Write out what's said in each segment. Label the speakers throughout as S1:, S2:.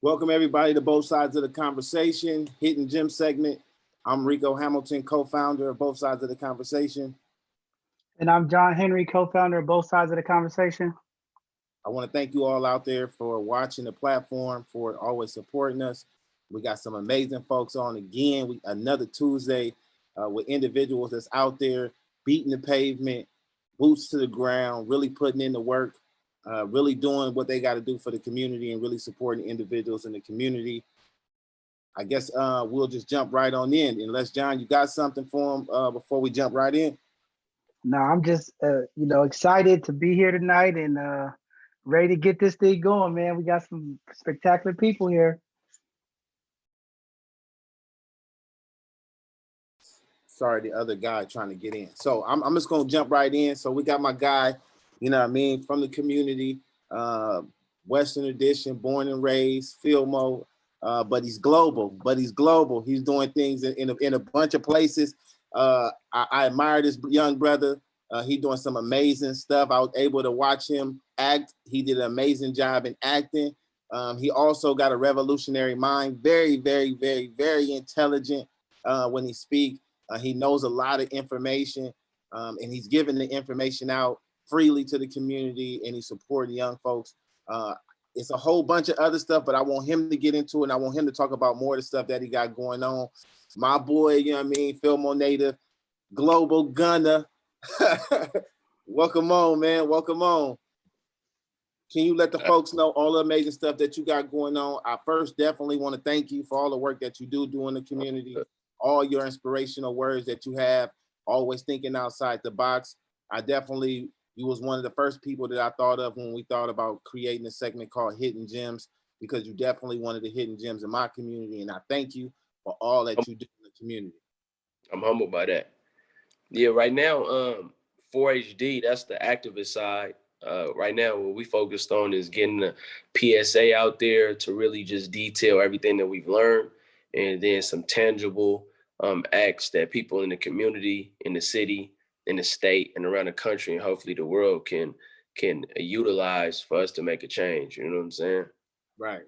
S1: Welcome everybody to Both Sides of the Conversation, Hidden Gem segment. I'm Rico Hamilton, co-founder of Both Sides of the Conversation.
S2: And I'm John Henry, co-founder of Both Sides of the Conversation.
S1: I want to thank you all out there for watching the platform, for always supporting us. We got some amazing folks on again. Another Tuesday with individuals that's out there beating the pavement, boots to the ground, really putting in the work, really doing what they got to do for the community and really supporting individuals in the community. I guess we'll just jump right on in. Unless, John, you got something for them before we jump right in?
S2: No, I'm just, excited to be here tonight and ready to get this thing going, man. We got some spectacular people here.
S1: Sorry, the other guy trying to get in. So I'm just going to jump right in. So we got my guy, you know what I mean, from the community, Western Edition, born and raised, Filmo, but he's global. He's doing things in a bunch of places. I admire this young brother. He's doing some amazing stuff. I was able to watch him act. He did an amazing job in acting. He also got a revolutionary mind, very, very, very, very intelligent when he speaks. He knows a lot of information, and he's giving the information out freely to the community, and he's supporting young folks. It's a whole bunch of other stuff, but I want him to get into it, and I want him to talk about more of the stuff that he got going on. My boy, you know what I mean, Filmo native, global Gunna. Welcome on, man. Welcome on. Can you let the folks know all the amazing stuff that you got going on? I first definitely want to thank you for all the work that you do in the community, all your inspirational words that you have, always thinking outside the box. You was one of the first people that I thought of when we thought about creating a segment called Hidden Gems, because you definitely one of the hidden gems in my community. And I thank you for all that you do in the community.
S3: I'm humbled by that. Yeah, right now, 4HD, that's the activist side. Right now, what we focused on is getting the PSA out there to really just detail everything that we've learned, and then some tangible acts that people in the community, in the city, in the state, and around the country, and hopefully the world can utilize for us to make a change. You know what I'm saying?
S1: Right.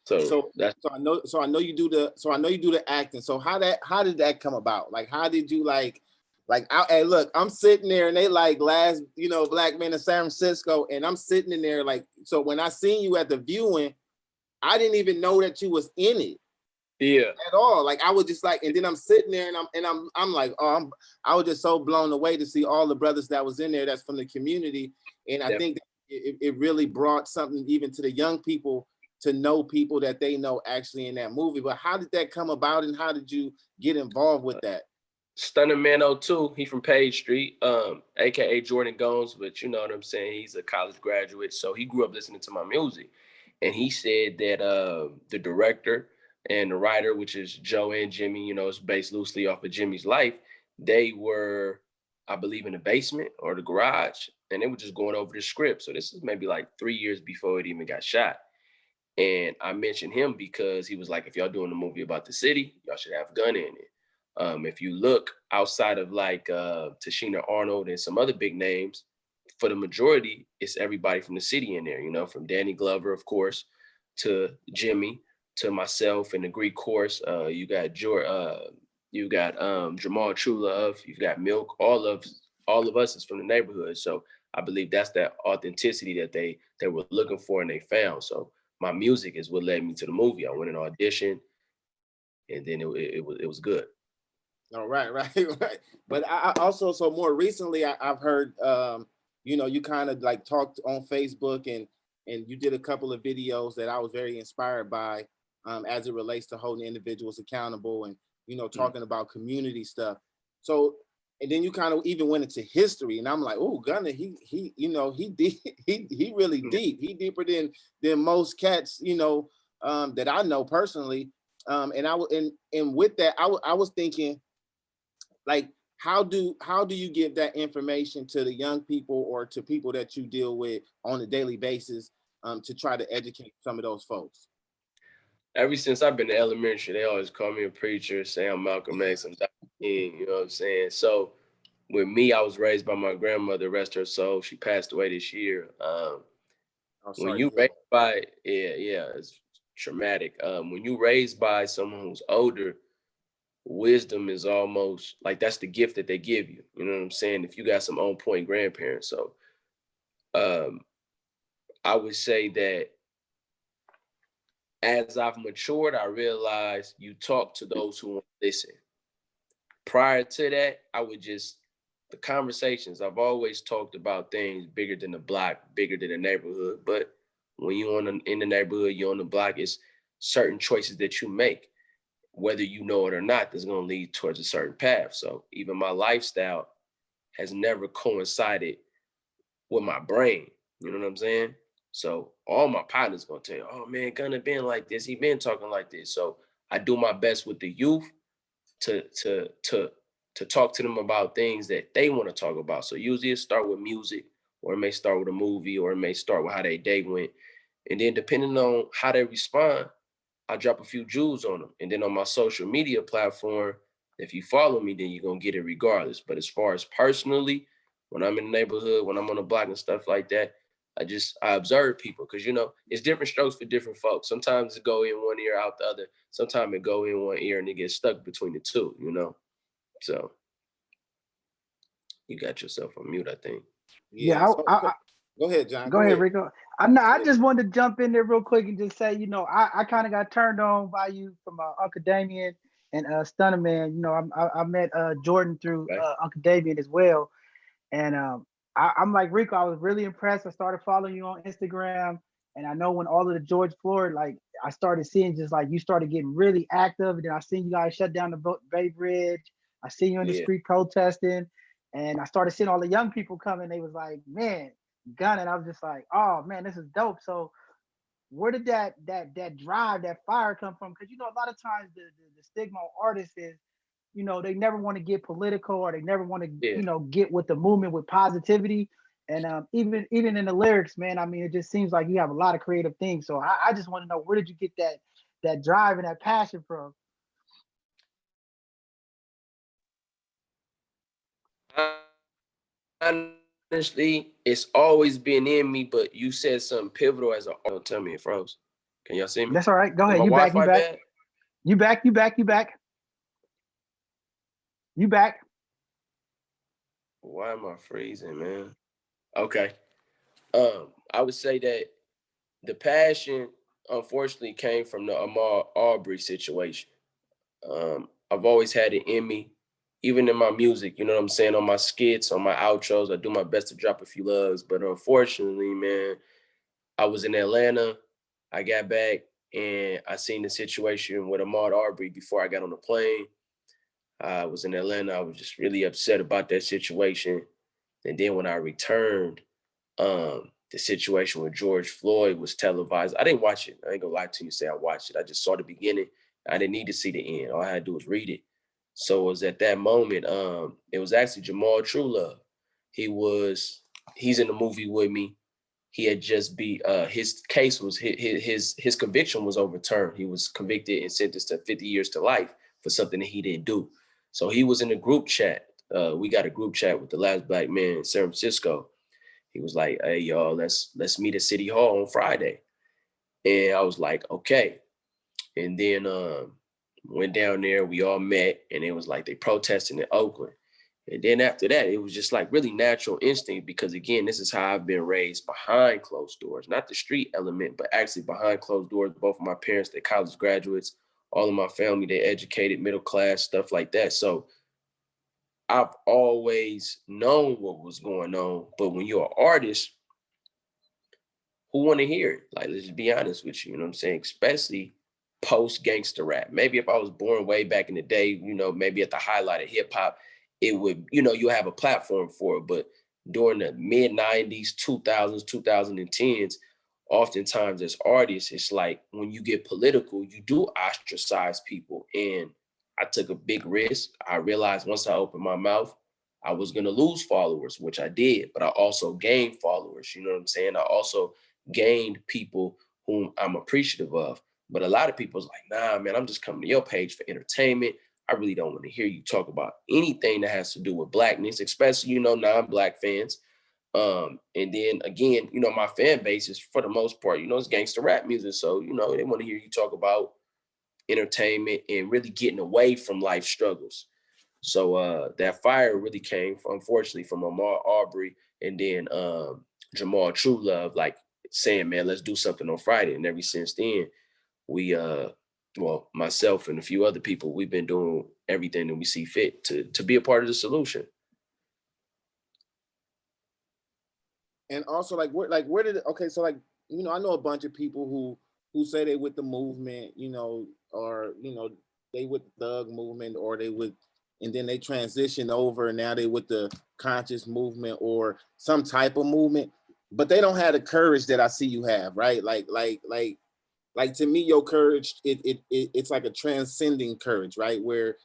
S3: So
S1: I know you do the acting. So how did that come about? Like, how did you hey, look, I'm sitting there and they like last, Black Men in San Francisco, and I'm sitting in there like, so when I seen you at the viewing, I didn't even know that you was in it.
S3: Yeah.
S1: At all. Like I was just like, and then I'm sitting there and I'm like, I was just so blown away to see all the brothers that was in there that's from the community. And I think that it really brought something even to the young people to know people that they know actually in that movie. But how did that come about, and how did you get involved with that?
S3: Stunning Man 02, he from Page Street, aka Jordan Gomes, but you know what I'm saying, he's a college graduate, so he grew up listening to my music. And he said that the director and the writer, which is Joe and Jimmy, it's based loosely off of Jimmy's life, they were, I believe, in the basement or the garage, and they were just going over the script. So this is maybe like 3 years before it even got shot. And I mentioned him because he was like, if y'all doing a movie about the city, y'all should have Gunna in it. If you look outside of like Tashina Arnold and some other big names, for the majority, it's everybody from the city in there, from Danny Glover, of course, to Jimmy, to myself in the Greek course. You got Jamal Trulove, you've got Milk, all of us is from the neighborhood. So I believe that's that authenticity that they were looking for and they found. So my music is what led me to the movie. I went an audition, and then it was good.
S1: Oh, right. But I also, so more recently, I've heard, you kind of like talked on Facebook and you did a couple of videos that I was very inspired by as it relates to holding individuals accountable and, talking about community stuff. So, and then you kind of even went into history, and I'm like, oh, Gunna, he really deep. He deeper than most cats, that I know personally. And with that, I was thinking, like, how do you give that information to the young people or to people that you deal with on a daily basis to try to educate some of those folks?
S3: Ever since I've been in elementary, they always call me a preacher, say I'm Malcolm X, I'm Dr. King, you know what I'm saying? So with me, I was raised by my grandmother, rest her soul. She passed away this year. When you raised by, it's traumatic. When you raised by someone who's older, wisdom is almost like that's the gift that they give you. You know what I'm saying? If you got some on point grandparents. So I would say that as I've matured, I realized you talk to those who want to listen. Prior to that, the conversations, I've always talked about things bigger than the block, bigger than the neighborhood. But when you're in the neighborhood, you're on the block, it's certain choices that you make, whether you know it or not, that's going to lead towards a certain path. So even my lifestyle has never coincided with my brain. You know what I'm saying? So all my partners going to tell you, oh man, Gunna been like this. He been talking like this. So I do my best with the youth to talk to them about things that they want to talk about. So usually it start with music, or it may start with a movie, or it may start with how their day went. And then depending on how they respond, I drop a few jewels on them. And then on my social media platform, if you follow me, then you're going to get it regardless. But as far as personally, when I'm in the neighborhood, when I'm on the block and stuff like that, I observe people because, it's different strokes for different folks. Sometimes it go in one ear, out the other. Sometimes it go in one ear and it gets stuck between the two, So you got yourself on mute, I think.
S1: Yeah. So, go ahead, John.
S2: Go ahead, Rico. I just wanted to jump in there real quick and just say, I kind of got turned on by you from Uncle Damien and Stunner Man. I met Jordan through Uncle Damien as well. And I'm like Rico, I was really impressed. I started following you on Instagram. And I know when all of the George Floyd, like I started seeing just like you started getting really active. And then I seen you guys shut down the Bay Bridge. I seen you in the street protesting. And I started seeing all the young people coming. They was like, man, Gunna. And I was just like, oh man, this is dope. So where did that drive, that fire come from? Because a lot of times the stigma on artists is, they never want to get political, or they never want to, get with the movement with positivity. And even in the lyrics, man, I mean, it just seems like you have a lot of creative things. So I just want to know, where did you get that drive and that passion from?
S3: Honestly, it's always been in me, but you said something pivotal as don't tell me it froze. Can y'all see me?
S2: That's all right. Go ahead.
S3: My Wi-Fi bad?
S2: You back.
S3: Why am I freezing, man? Okay. I would say that the passion, unfortunately, came from the Ahmaud Arbery situation. I've always had it in me, even in my music, you know what I'm saying? On my skits, on my outros, I do my best to drop a few loves. But unfortunately, man, I was in Atlanta. I got back and I seen the situation with Ahmaud Arbery before I got on the plane. I was in Atlanta. I was just really upset about that situation. And then when I returned, the situation with George Floyd was televised. I didn't watch it. I ain't gonna lie to you, say I watched it. I just saw the beginning. I didn't need to see the end. All I had to do was read it. So it was at that moment, it was actually Jamal Truelove. He's in the movie with me. He had just his case was his conviction was overturned. He was convicted and sentenced to 50 years to life for something that he didn't do. So he was in a group chat. We got a group chat with the last black man in San Francisco. He was like, hey, y'all, let's meet at City Hall on Friday. And I was like, okay. And then went down there, we all met, and it was like they protested in Oakland. And then after that, it was just like really natural instinct because, again, this is how I've been raised behind closed doors, not the street element, but actually behind closed doors. Both of my parents, they're college graduates. All of my family, they're educated, middle class, stuff like that. So I've always known what was going on. But when you're an artist, who want to hear it? Like, let's just be honest with you, you know what I'm saying? Especially post gangster rap. Maybe if I was born way back in the day, maybe at the highlight of hip hop, it would, you have a platform for it. But during the mid 90s, 2000s, 2010s, oftentimes as artists, it's like when you get political, you do ostracize people. And I took a big risk. I realized once I opened my mouth, I was going to lose followers, which I did, but I also gained followers. You know what I'm saying? I also gained people whom I'm appreciative of. But a lot of people's like, nah, man, I'm just coming to your page for entertainment. I really don't want to hear you talk about anything that has to do with blackness, especially, non-black fans. And then again, you know, my fan base is for the most part, you know, it's gangster rap music. So, you know, they want to hear you talk about entertainment and really getting away from life struggles. So that fire really came, unfortunately, from Amar Aubrey and then Jamal True Love, like saying, man, let's do something on Friday. And ever since then, we well, myself and a few other people, we've been doing everything that we see fit to be a part of the solution.
S1: And also, where did okay? So, like, you know, I know a bunch of people who say they with the movement, you know, or you know, they with the thug movement, or they with, and then they transition over, and now they with the conscious movement or some type of movement, but they don't have the courage that I see you have, right? Like to me, your courage, it's like a transcending courage, right? Where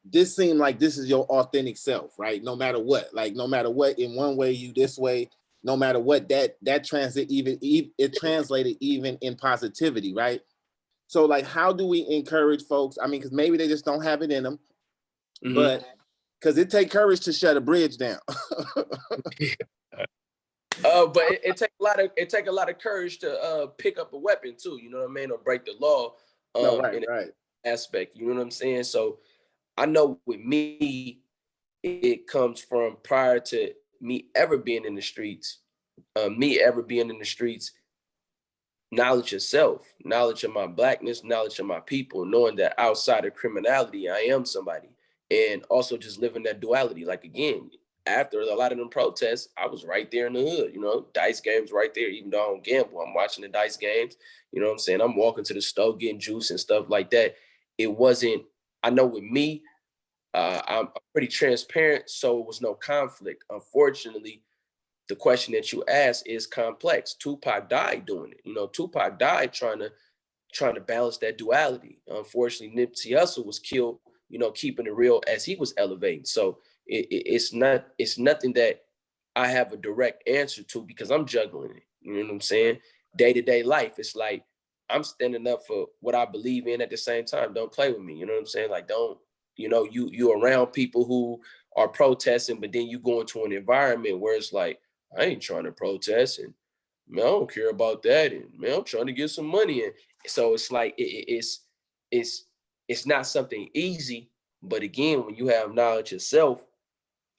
S1: this seemed like this is your authentic self, right? No matter what, like no matter what, in one way you this way, no matter what, that transit even it translated even in positivity, right? So like, how do we encourage folks? I mean, because maybe they just don't have it in them, but because it take courage to shut a bridge down.
S3: But it take a lot of courage to pick up a weapon too. You know what I mean, or break the law.
S1: No, right,
S3: In
S1: right.
S3: aspect. You know what I'm saying? So I know with me, it comes from prior to me ever being in the streets. Knowledge of self, knowledge of my blackness, knowledge of my people, knowing that outside of criminality, I am somebody. And also just living that duality. Like again, after a lot of them protests, I was right there in the hood, you know, dice games right there. Even though I don't gamble, I'm watching the dice games. You know what I'm saying? I'm walking to the store getting juice and stuff like that. It wasn't, I know with me, I'm pretty transparent, so it was no conflict. Unfortunately, the question that you asked is complex. Tupac died doing it. You know, Tupac died trying to balance that duality. Unfortunately, Nipsey Hussle was killed, you know, keeping it real as he was elevating. So it's nothing that I have a direct answer to because I'm juggling it. You know what I'm saying? Day-to-day life. It's like I'm standing up for what I believe in at the same time. Don't play with me. You know what I'm saying? Like don't, you know, you around people who are protesting, but then you go into an environment where it's like, I ain't trying to protest and man, I don't care about that. And man, I'm trying to get some money. And so it's like it's not something easy. But again, when you have knowledge yourself,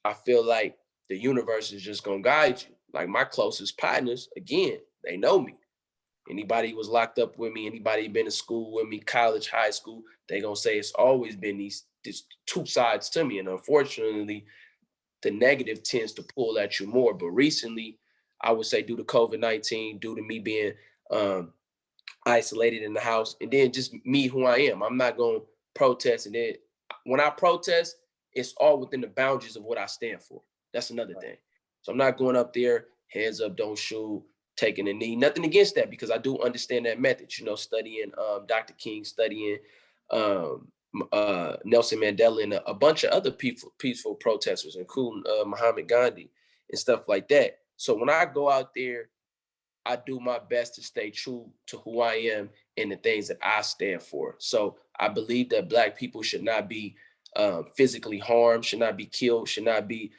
S3: I feel like the universe is just gonna guide you. Like my closest partners, again, they know me. Anybody who was locked up with me, anybody been to school with me, college, high school, they gonna say it's always been these two sides to me. And unfortunately, the negative tends to pull at you more. But recently, I would say due to COVID-19, due to me being isolated in the house, and then just me who I am, I'm not going to protest. And then when I protest, it's all within the boundaries of what I stand for. That's another thing. So I'm not going up there, hands up, don't shoot, taking a knee. Nothing against that because I do understand that method. You know, studying Dr. King, studying Nelson Mandela, and a bunch of other peaceful protesters, including Muhammad Gandhi and stuff like that. So when I go out there, I do my best to stay true to who I am and the things that I stand for. So I believe that Black people should not be physically harmed, should not be killed, should not be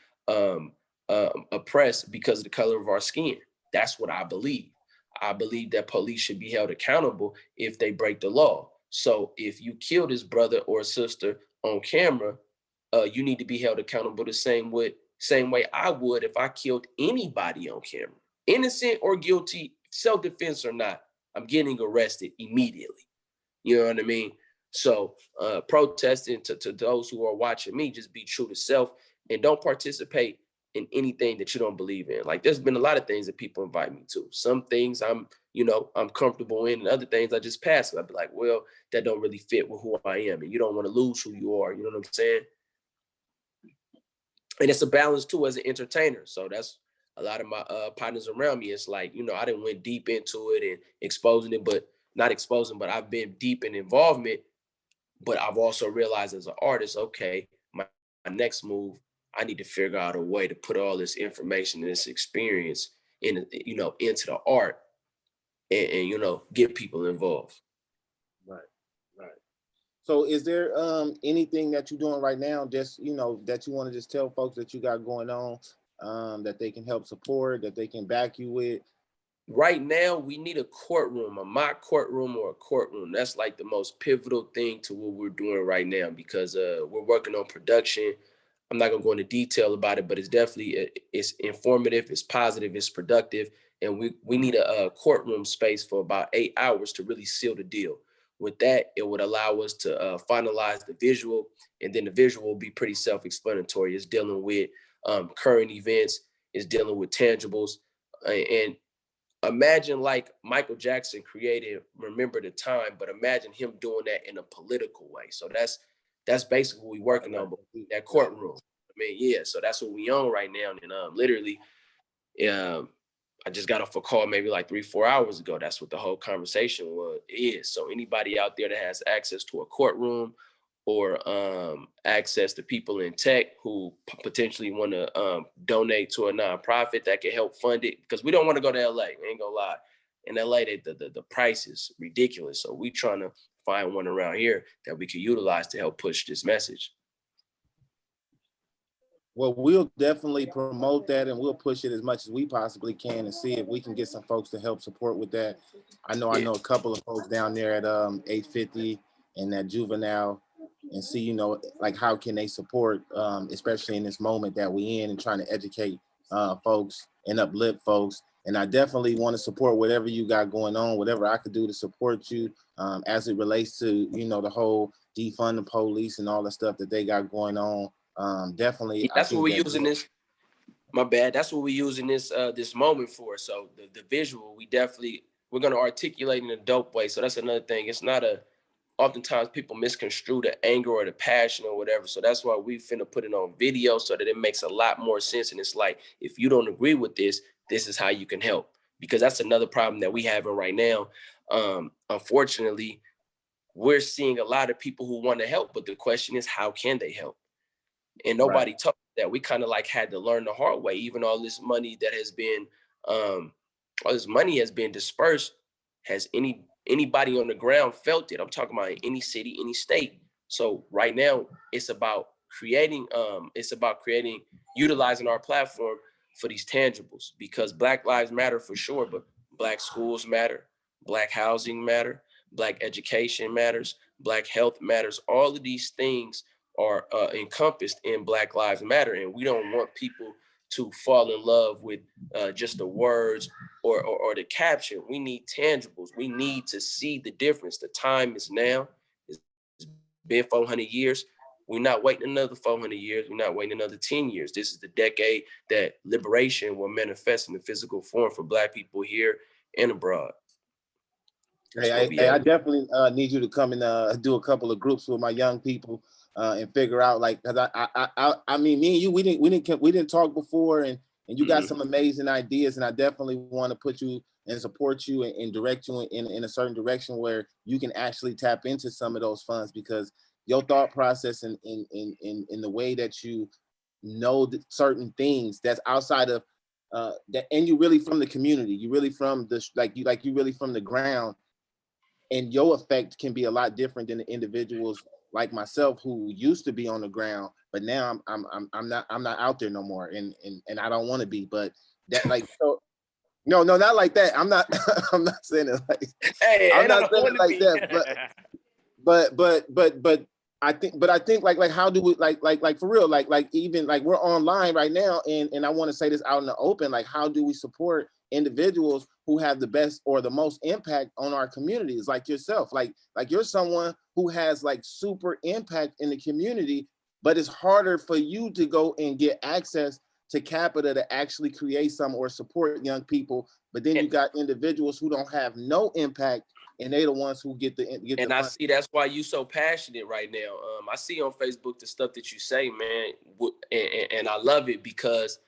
S3: oppressed because of the color of our skin. That's what I believe. I believe that police should be held accountable if they break the law. So if you kill this brother or sister on camera, you need to be held accountable the same way I would if I killed anybody on camera. Innocent or guilty, self-defense or not, I'm getting arrested immediately. You know what I mean? So protesting to those who are watching me, just be true to self and don't participate in anything that you don't believe in. Like there's been a lot of things that people invite me to. Some things I'm comfortable in, and other things I just pass. I'd be like, well, that don't really fit with who I am. And you don't want to lose who you are. You know what I'm saying? And it's a balance too as an entertainer. So that's a lot of my partners around me. It's like, I didn't went deep into it and exposing it, but not exposing, but I've been deep in involvement. But I've also realized as an artist, okay, my next move, I need to figure out a way to put all this information and this experience into the art and get people involved.
S1: Right, right. So is there anything that you're doing right now, just that you want to just tell folks that you got going on? that they can help support, that they can back you with?
S3: Right now, we need a courtroom, a mock courtroom or a courtroom. That's like the most pivotal thing to what we're doing right now, because we're working on production. I'm not gonna go into detail about it, but it's definitely it's informative, it's positive, it's productive, and we need a courtroom space for about 8 hours to really seal the deal. With that, it would allow us to finalize the visual, and then the visual will be pretty self-explanatory. It's dealing with current events, it's dealing with tangibles, and imagine like Michael Jackson created Remember the Time, but imagine him doing that in a political way. So that's basically what we're working on, that courtroom. I mean, yeah, so that's what we own right now. And literally, I just got off a call maybe like 3-4 hours ago. That's what the whole conversation is. So anybody out there that has access to a courtroom or access to people in tech who potentially want to donate to a nonprofit that can help fund it, because we don't want to go to LA. I ain't gonna lie. In LA, the price is ridiculous. So we trying to find one around here that we can utilize to help push this message.
S1: Well, we'll definitely promote that, and we'll push it as much as we possibly can and see if we can get some folks to help support with that. I know a couple of folks down there at 850 and that Juvenile, and see, you know, like how can they support, especially in this moment that we in, and trying to educate folks and uplift folks. And I definitely want to support whatever you got going on, whatever I could do to support you as it relates to, you know, the whole defund the police and all the stuff that they got going on. Definitely.
S3: Yeah, that's what we're using this. My bad. That's what we're using this this moment for. So the visual, we're gonna articulate in a dope way. So that's another thing. It's not oftentimes people misconstrue the anger or the passion or whatever. So that's why we finna put it on video so that it makes a lot more sense. And it's like, if you don't agree with this, this is how you can help. Because that's another problem that we have right now. Unfortunately, we're seeing a lot of people who want to help, but the question is, how can they help? And nobody taught that. We kind of like had to learn the hard way. Even all this money that has been, all this money has been dispersed. Has anybody on the ground felt it? I'm talking about in any city, any state. So right now, it's about creating, utilizing our platform for these tangibles, because Black lives matter for sure, but Black schools matter, Black housing matter, Black education matters, Black health matters. All of these things are encompassed in Black Lives Matter, and we don't want people to fall in love with just the words or the caption. We need tangibles. We need to see the difference. The time is now. It's been 400 years. We're not waiting another 400 years. We're not waiting another 10 years. This is the decade that liberation will manifest in the physical form for Black people here and abroad.
S1: Hey, I definitely need you to come and do a couple of groups with my young people and figure out, like, because I mean, me and you, we didn't talk before, and you got some amazing ideas, and I definitely want to put you and support you and direct you in a certain direction where you can actually tap into some of those funds, because your thought process and in the way that you know certain things that's outside of that, and you really from the community, you really from the you really from the ground. And your effect can be a lot different than the individuals like myself who used to be on the ground, but now I'm not out there no more, and I don't want to be. But that, like, so no, not like that. I'm not I'm not saying it like I'm not saying it like that. But I think like how do we like for real, like even like we're online right now, and I want to say this out in the open, like how do we support individuals who have the best or the most impact on our communities, like yourself, like you're someone who has like super impact in the community, but it's harder for you to go and get access to capital to actually create some or support young people. But then you got individuals who don't have no impact, and they the ones who get the
S3: and I see that's why you so passionate right now. I see on Facebook the stuff that you say, man, and I love it, because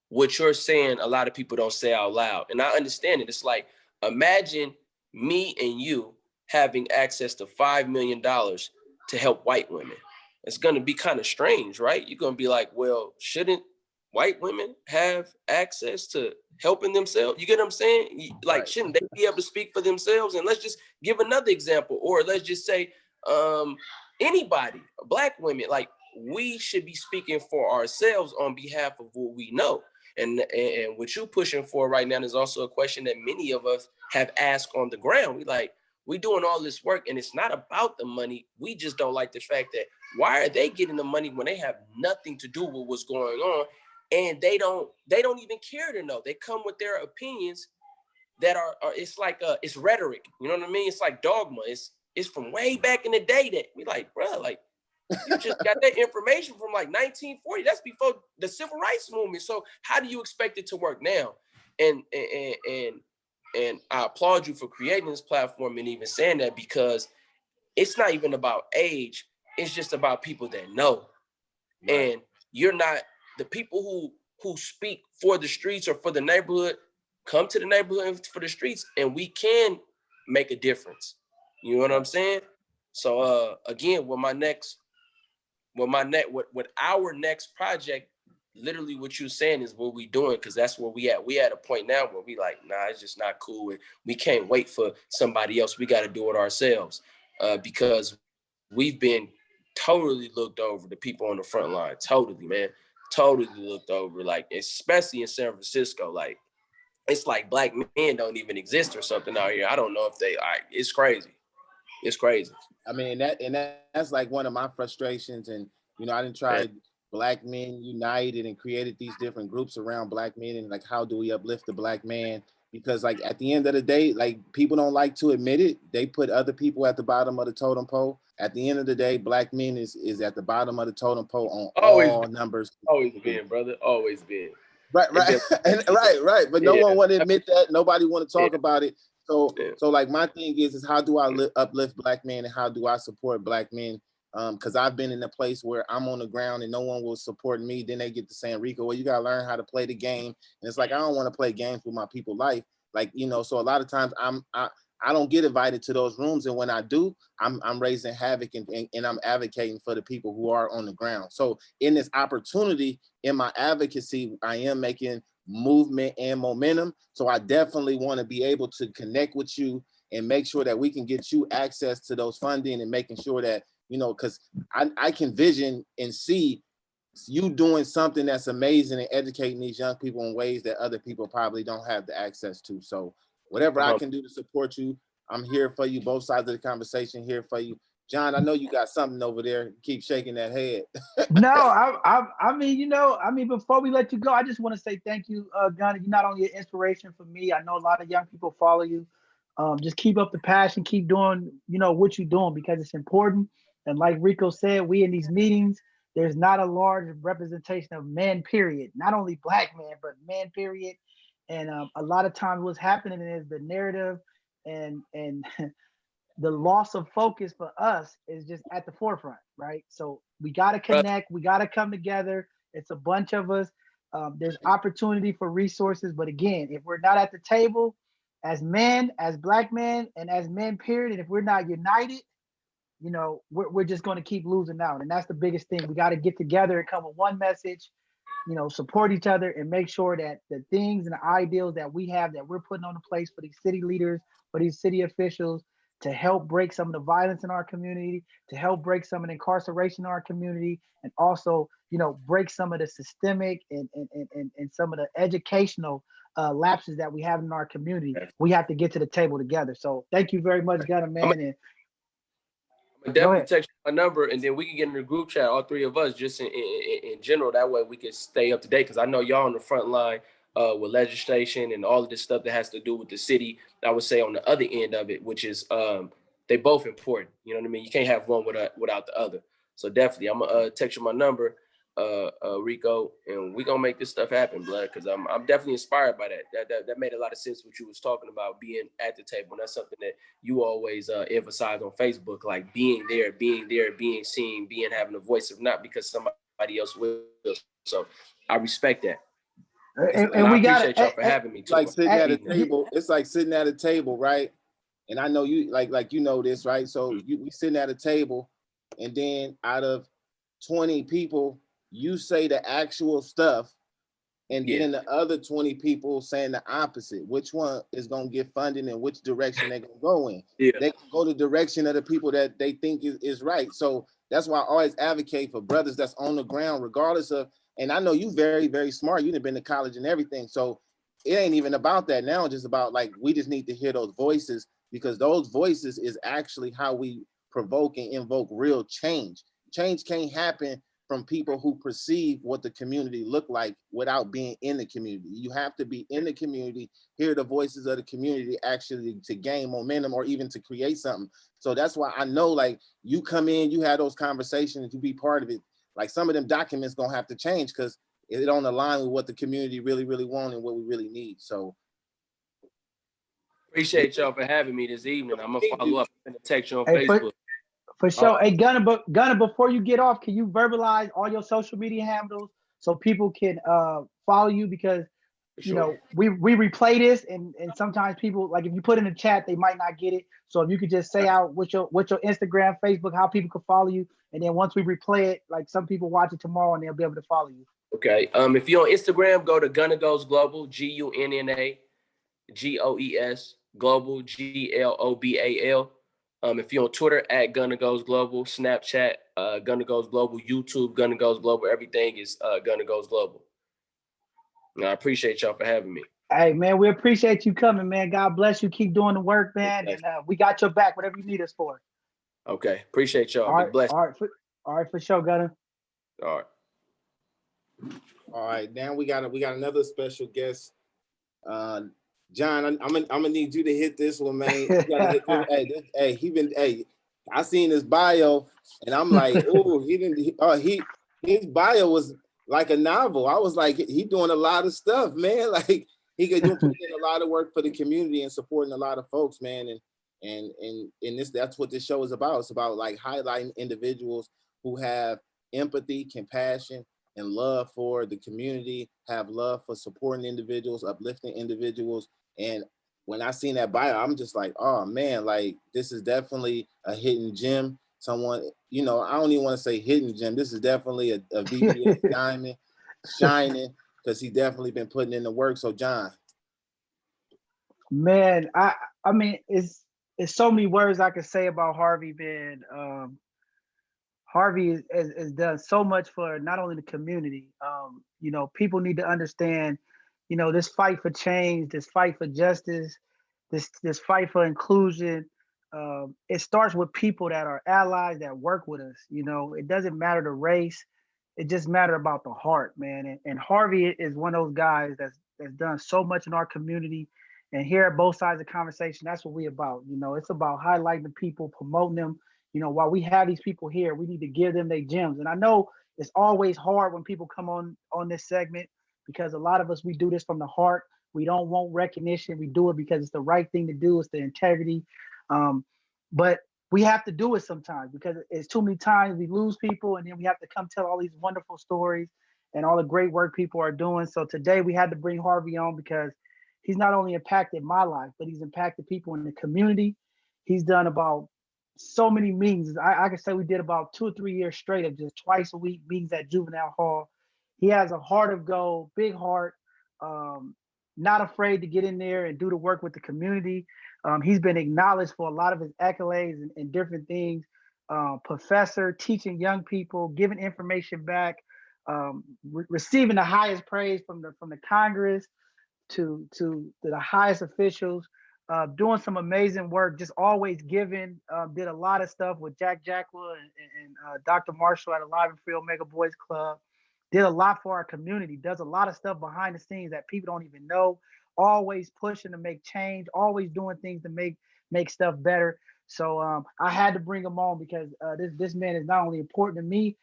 S3: what you're saying, a lot of people don't say out loud. And I understand it. It's like, imagine me and you having access to $5 million to help white women. It's going to be kind of strange, right? You're going to be like, well, shouldn't white women have access to helping themselves? You get what I'm saying? Like, shouldn't they be able to speak for themselves? And let's just give another example, or let's just say anybody, Black women, like, we should be speaking for ourselves on behalf of what we know. And what you're pushing for right now is also a question that many of us have asked on the ground. We doing all this work, and it's not about the money. We just don't like the fact that why are they getting the money when they have nothing to do with what's going on, and they don't even care to know. They come with their opinions that are it's like it's rhetoric. You know what I mean? It's like dogma. It's from way back in the day that we like, bro, like you just got that information from like 1940. That's before the civil rights movement. So how do you expect it to work now? And I applaud you for creating this platform and even saying that, because it's not even about age. It's just about people that know. Right. And you're not the people who speak for the streets or for the neighborhood. Come to the neighborhood for the streets, and we can make a difference. You know what I'm saying? So again, with our next project, literally what you're saying is what we doing, because that's where we at. We at a point now where we like, nah, it's just not cool, and we can't wait for somebody else. We got to do it ourselves, because we've been totally looked over. The people on the front line, totally, man, totally looked over. Like especially in San Francisco, like it's like black men don't even exist or something out here. I don't know if they. It's crazy. It's crazy.
S1: I mean, that's like one of my frustrations. And, you know, I didn't try Black Men United and created these different groups around black men, and like, how do we uplift the black man? Because like at the end of the day, like people don't like to admit it. They put other people at the bottom of the totem pole. At the end of the day, black men is at the bottom of the totem pole on all numbers.
S3: Always been, brother. Always been.
S1: Right. Right. But no one want to admit that. Nobody want to talk about it. So like my thing is how do I uplift black men, and how do I support black men? Because I've been in a place where I'm on the ground and no one will support me. Then they get to saying, Rico, well, you gotta learn how to play the game. And it's like, I don't want to play games with my people's life. Like, you know, so a lot of times I don't get invited to those rooms. And when I do, I'm raising havoc and I'm advocating for the people who are on the ground. So in this opportunity, in my advocacy, I am making movement and momentum. So I definitely want to be able to connect with you and make sure that we can get you access to those funding, and making sure that, you know, because I can vision and see you doing something that's amazing and educating these young people in ways that other people probably don't have the access to. So whatever I can do to support you, I'm here for you. Both sides of the conversation, here for you. John, I know you got something over there. Keep shaking that head.
S2: No, I mean, you know, before we let you go, I just want to say thank you, Gunna. You're not only an inspiration for me. I know a lot of young people follow you. Just keep up the passion, keep doing, you know, what you're doing, because it's important. And like Rico said, we in these meetings, there's not a large representation of men, period. Not only black men, but men, period. And a lot of times what's happening is the narrative and the loss of focus for us is just at the forefront, right? So we got to connect, we got to come together. It's a bunch of us. There's opportunity for resources, but again, if we're not at the table as men, as black men, and as men, period, and if we're not united, you know, we're just going to keep losing out. And that's the biggest thing. We got to get together and come with one message, you know, support each other, and make sure that the things and the ideals that we have, that we're putting on the place for these city leaders, for these city officials, to help break some of the violence in our community, to help break some of the incarceration in our community, and also, you know, break some of the systemic and some of the educational lapses that we have in our community. We have to get to the table together. So thank you very much, Gunna, man. And
S3: I'm definitely text you my number, and then we can get in the group chat, all three of us, just in general. That way we can stay up to date, because I know y'all on the front line with legislation and all of this stuff that has to do with the city. I would say on the other end of it, which is they both important. You know what I mean? You can't have one without the other. So definitely, I'm gonna text you my number, Rico, and we gonna make this stuff happen, blood. Because I'm definitely inspired by that. That made a lot of sense what you was talking about, being at the table. And that's something that you always emphasize on Facebook, like being there, being seen, having a voice, if not because somebody else will. So I respect that. And I appreciate y'all for having me too.
S1: Like sitting at a table, it's like sitting at a table, right? And I know you like you know this, right? So we sitting at a table, and then out of 20 people, you say the actual stuff, and then the other 20 people saying the opposite. Which one is gonna get funding, and which direction they're gonna go in? They go the direction of the people that they think is right. So that's why I always advocate for brothers that's on the ground, regardless of, and I know you very, very smart. You've been to college and everything. So it ain't even about that now. It's just about like, we just need to hear those voices, because those voices is actually how we provoke and invoke real change. Change can't happen from people who perceive what the community look like without being in the community. You have to be in the community, hear the voices of the community actually to gain momentum or even to create something. So that's why I know, like, you come in, you have those conversations, you be part of it. Like, some of them documents gonna have to change because it don't align with what the community really, really want and what we really need. So
S3: Appreciate y'all for having me this evening. I'm gonna follow up and text you on
S2: Hey,
S3: Facebook.
S2: for sure. Hey, Gunna, before you get off, can you verbalize all your social media handles so people can follow you? Because you know, we replay this, and sometimes people, like, if you put in the chat, they might not get it. So if you could just say out what your Instagram, Facebook, how people can follow you, and then once we replay it, like, some people watch it tomorrow and they'll be able to follow you.
S3: Okay. If you're on Instagram, go to Gunna Goes Global, Gunna Goes Global, Global. If you're on Twitter, at Gunna Goes Global, Snapchat, Gunna Goes Global, YouTube, Gunna Goes Global. Everything is Gunna Goes Global. I appreciate y'all for having me.
S2: Hey, man, we appreciate you coming, man. God bless you. Keep doing the work, man. And we got your back, whatever you need us for.
S3: Okay. Appreciate y'all.
S2: All right,
S3: Be blessed.
S2: all right, for sure, Gunna.
S3: All right.
S1: All right, now we got another special guest. John, I'm gonna need you to hit this one, man. You gotta hit this. Hey, I seen his bio and I'm like, oh, his bio was like a novel. I was like, he doing a lot of stuff, man. Like, he could do a lot of work for the community and supporting a lot of folks, man. And that's what this show is about. It's about, like, highlighting individuals who have empathy, compassion, and love for the community, have love for supporting individuals, uplifting individuals. And when I seen that bio, I'm just like, oh man, like, this is definitely a hidden gem. Someone, you know, I don't even want to say hidden gem. This is definitely a VBS diamond shining, because he definitely been putting in the work. So, John.
S2: Man, I mean, it's so many words I could say about Harvey, man. Harvey has done so much for not only the community. You know, people need to understand, you know, this fight for change, this fight for justice, this fight for inclusion. It starts with people that are allies that work with us. You know, it doesn't matter the race; it just matters about the heart, man. And Harvey is one of those guys that's done so much in our community. And here at both sides of the conversation, that's what we about. You know, it's about highlighting the people, promoting them. You know, while we have these people here, we need to give them their gems. And I know it's always hard when people come on this segment, because a lot of us, we do this from the heart. We don't want recognition. We do it because it's the right thing to do. It's the integrity. But we have to do it sometimes, because it's too many times we lose people, and then we have to come tell all these wonderful stories and all the great work people are doing. So today we had to bring Harvey on, because he's not only impacted my life, but he's impacted people in the community. He's done about so many meetings. I can say we did about 2 or 3 years straight of just twice a week meetings at Juvenile Hall. He has a heart of gold, big heart, not afraid to get in there and do the work with the community. He's been acknowledged for a lot of his accolades and different things. Professor, teaching young people, giving information back, receiving the highest praise from the Congress to the highest officials, doing some amazing work, just always giving. Did a lot of stuff with Jack Jackwa and Dr. Marshall at Alive and Free Omega Boys Club. Did a lot for our community, does a lot of stuff behind the scenes that people don't even know, always pushing to make change, always doing things to make stuff better. So I had to bring him on, because this man is not only important to me,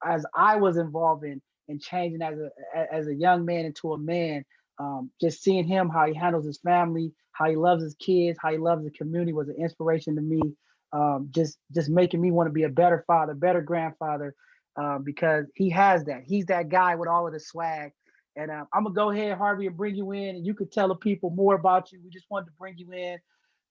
S2: as I was involved in changing as a young man into a man. Just seeing him, how he handles his family, how he loves his kids, how he loves the community, was an inspiration to me. Just making me want to be a better father, better grandfather, because he has that. He's that guy with all of the swag. And I'm gonna go ahead, Harvey, and bring you in, and you could tell the people more about you. We just wanted to bring you in,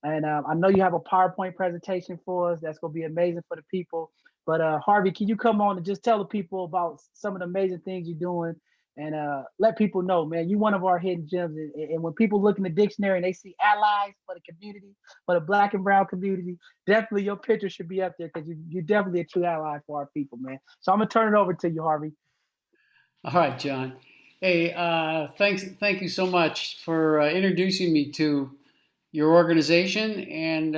S2: and I know you have a PowerPoint presentation for us that's gonna be amazing for the people. But Harvey, can you come on and just tell the people about some of the amazing things you're doing, and let people know, man, you one of our hidden gems. And when people look in the dictionary and they see allies for the community, for the Black and brown community, definitely your picture should be up there because you're definitely a true ally for our people, man. So I'm gonna turn it over to you, Harvey.
S4: All right, John. Hey, thank you so much for introducing me to your organization, and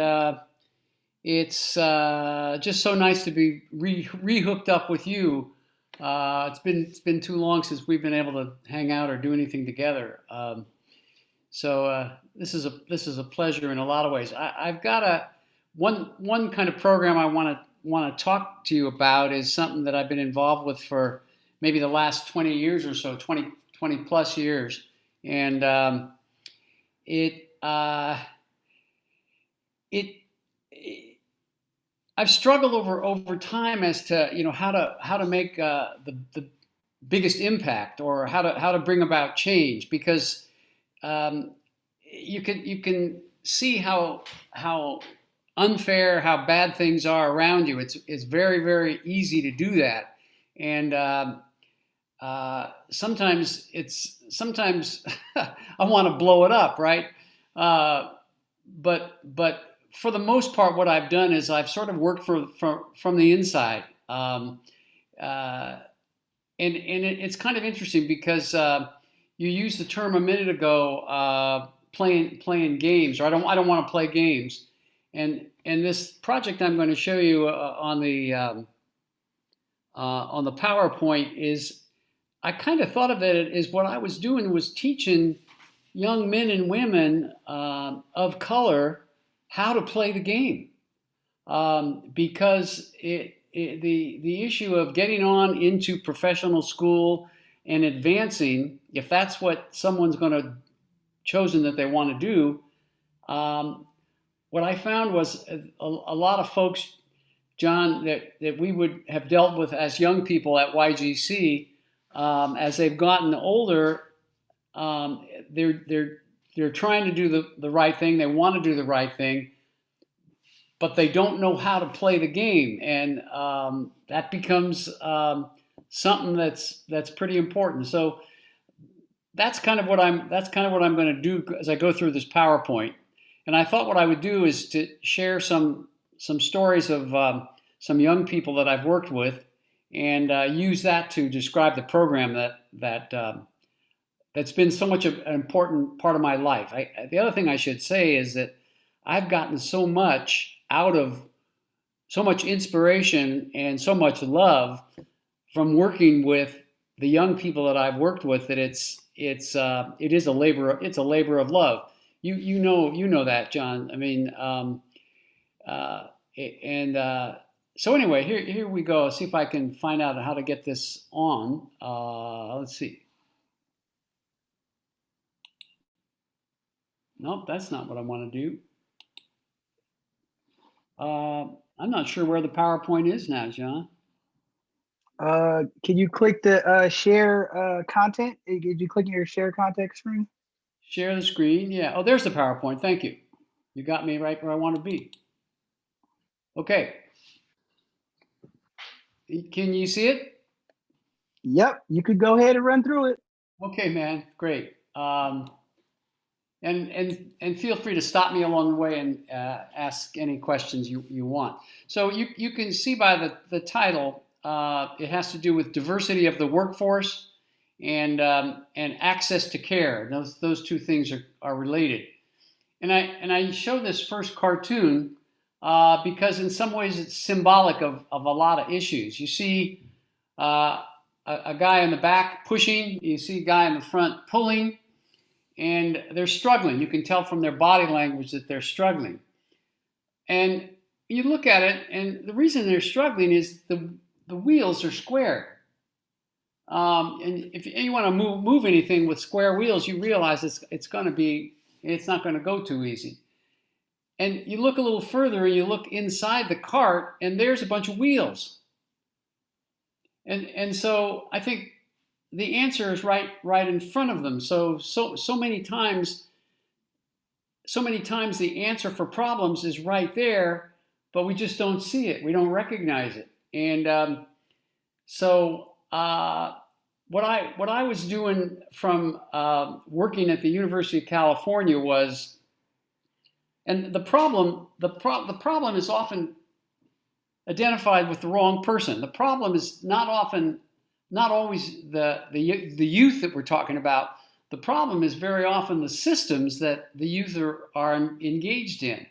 S4: it's just so nice to be re-hooked up with you. It's been too long since we've been able to hang out or do anything together. So this is a pleasure in a lot of ways. I've got one kind of program I want to talk to you about is something that I've been involved with for maybe the last 20 years or so, 20 plus years, and it I've struggled over time as to how to make the biggest impact, or how to bring about change, because you can see how unfair, how bad things are around you. It's very, very easy to do that, and sometimes I want to blow it up, right? But for the most part, what I've done is I've sort of worked from the inside, and it's kind of interesting because you used the term a minute ago, playing games, or I don't want to play games, and this project I'm going to show you on the PowerPoint is, I kind of thought of it as what I was doing was teaching young men and women of color how to play the game, because the issue of getting on into professional school and advancing, if that's what someone's going to chosen that they want to do, what I found was a lot of folks, John, that we would have dealt with as young people at YGC, as they've gotten older, they're trying to do the right thing. They want to do the right thing, but they don't know how to play the game, and that becomes something that's pretty important. So that's kind of what I'm going to do as I go through this PowerPoint. And I thought what I would do is to share some stories of some young people that I've worked with, and use that to describe the program that's been so much an important part of my life. The other thing I should say is that I've gotten so much out of, so much inspiration and so much love from working with the young people that I've worked with, that it is a labor of love. You know that, John. I mean, so anyway, here we go. Let's see if I can find out how to get this on. Let's see. Nope, that's not what I want to do. I'm not sure where the PowerPoint is now, John.
S2: Can you click the share content? Did you click your share content screen?
S4: Share the screen. Yeah. Oh, there's the PowerPoint. Thank you. You got me right where I want to be. Okay. Can you see it?
S2: Yep. You could go ahead and run through it.
S4: Okay, man. Great. And feel free to stop me along the way and ask any questions you want. So you can see by the title, it has to do with diversity of the workforce and access to care. Those two things are related. And I show this first cartoon because in some ways it's symbolic of a lot of issues. You see a guy in the back pushing, you see a guy in the front pulling, and they're struggling. You can tell from their body language that they're struggling. And you look at it, and the reason they're struggling is the wheels are square. And if you want to move anything with square wheels, you realize it's not going to go too easy. And you look a little further, and you look inside the cart, and there's a bunch of wheels. And so I think the answer is right in front of them. So many times the answer for problems is right there, but we just don't see it. We don't recognize it. And so what I was doing from working at the University of California was, and the problem is often identified with the wrong person. The problem is not always the youth that we're talking about. The problem is very often the systems that the youth are engaged in.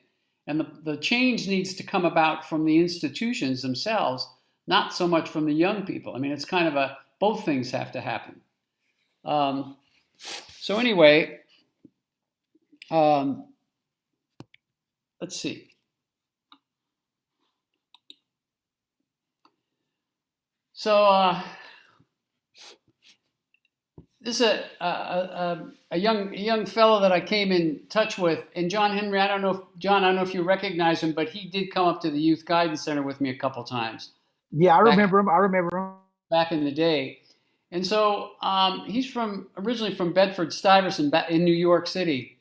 S4: And the change needs to come about from the institutions themselves, not so much from the young people. I mean, it's kind of both things have to happen. So anyway, let's see. So this is a young fellow that I came in touch with, and John Henry. I don't know if you recognize him, but he did come up to the Youth Guidance Center with me a couple times.
S2: Yeah, I remember him.
S4: Back in the day, and so he's originally from Bedford-Stuyvesant in New York City,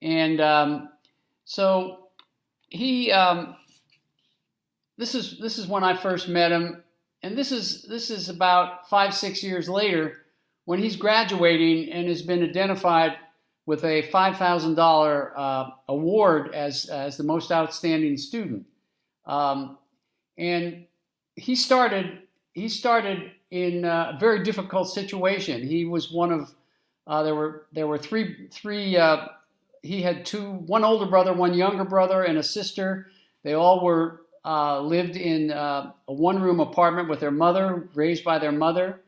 S4: and so he. This is when I first met him, and this is about 5-6 years later, when he's graduating and has been identified with a $5,000 award as the most outstanding student. And he started in a very difficult situation. He was one of there were three he had one older brother, one younger brother, and a sister. They all lived in a one-room apartment with their mother, raised by their mother.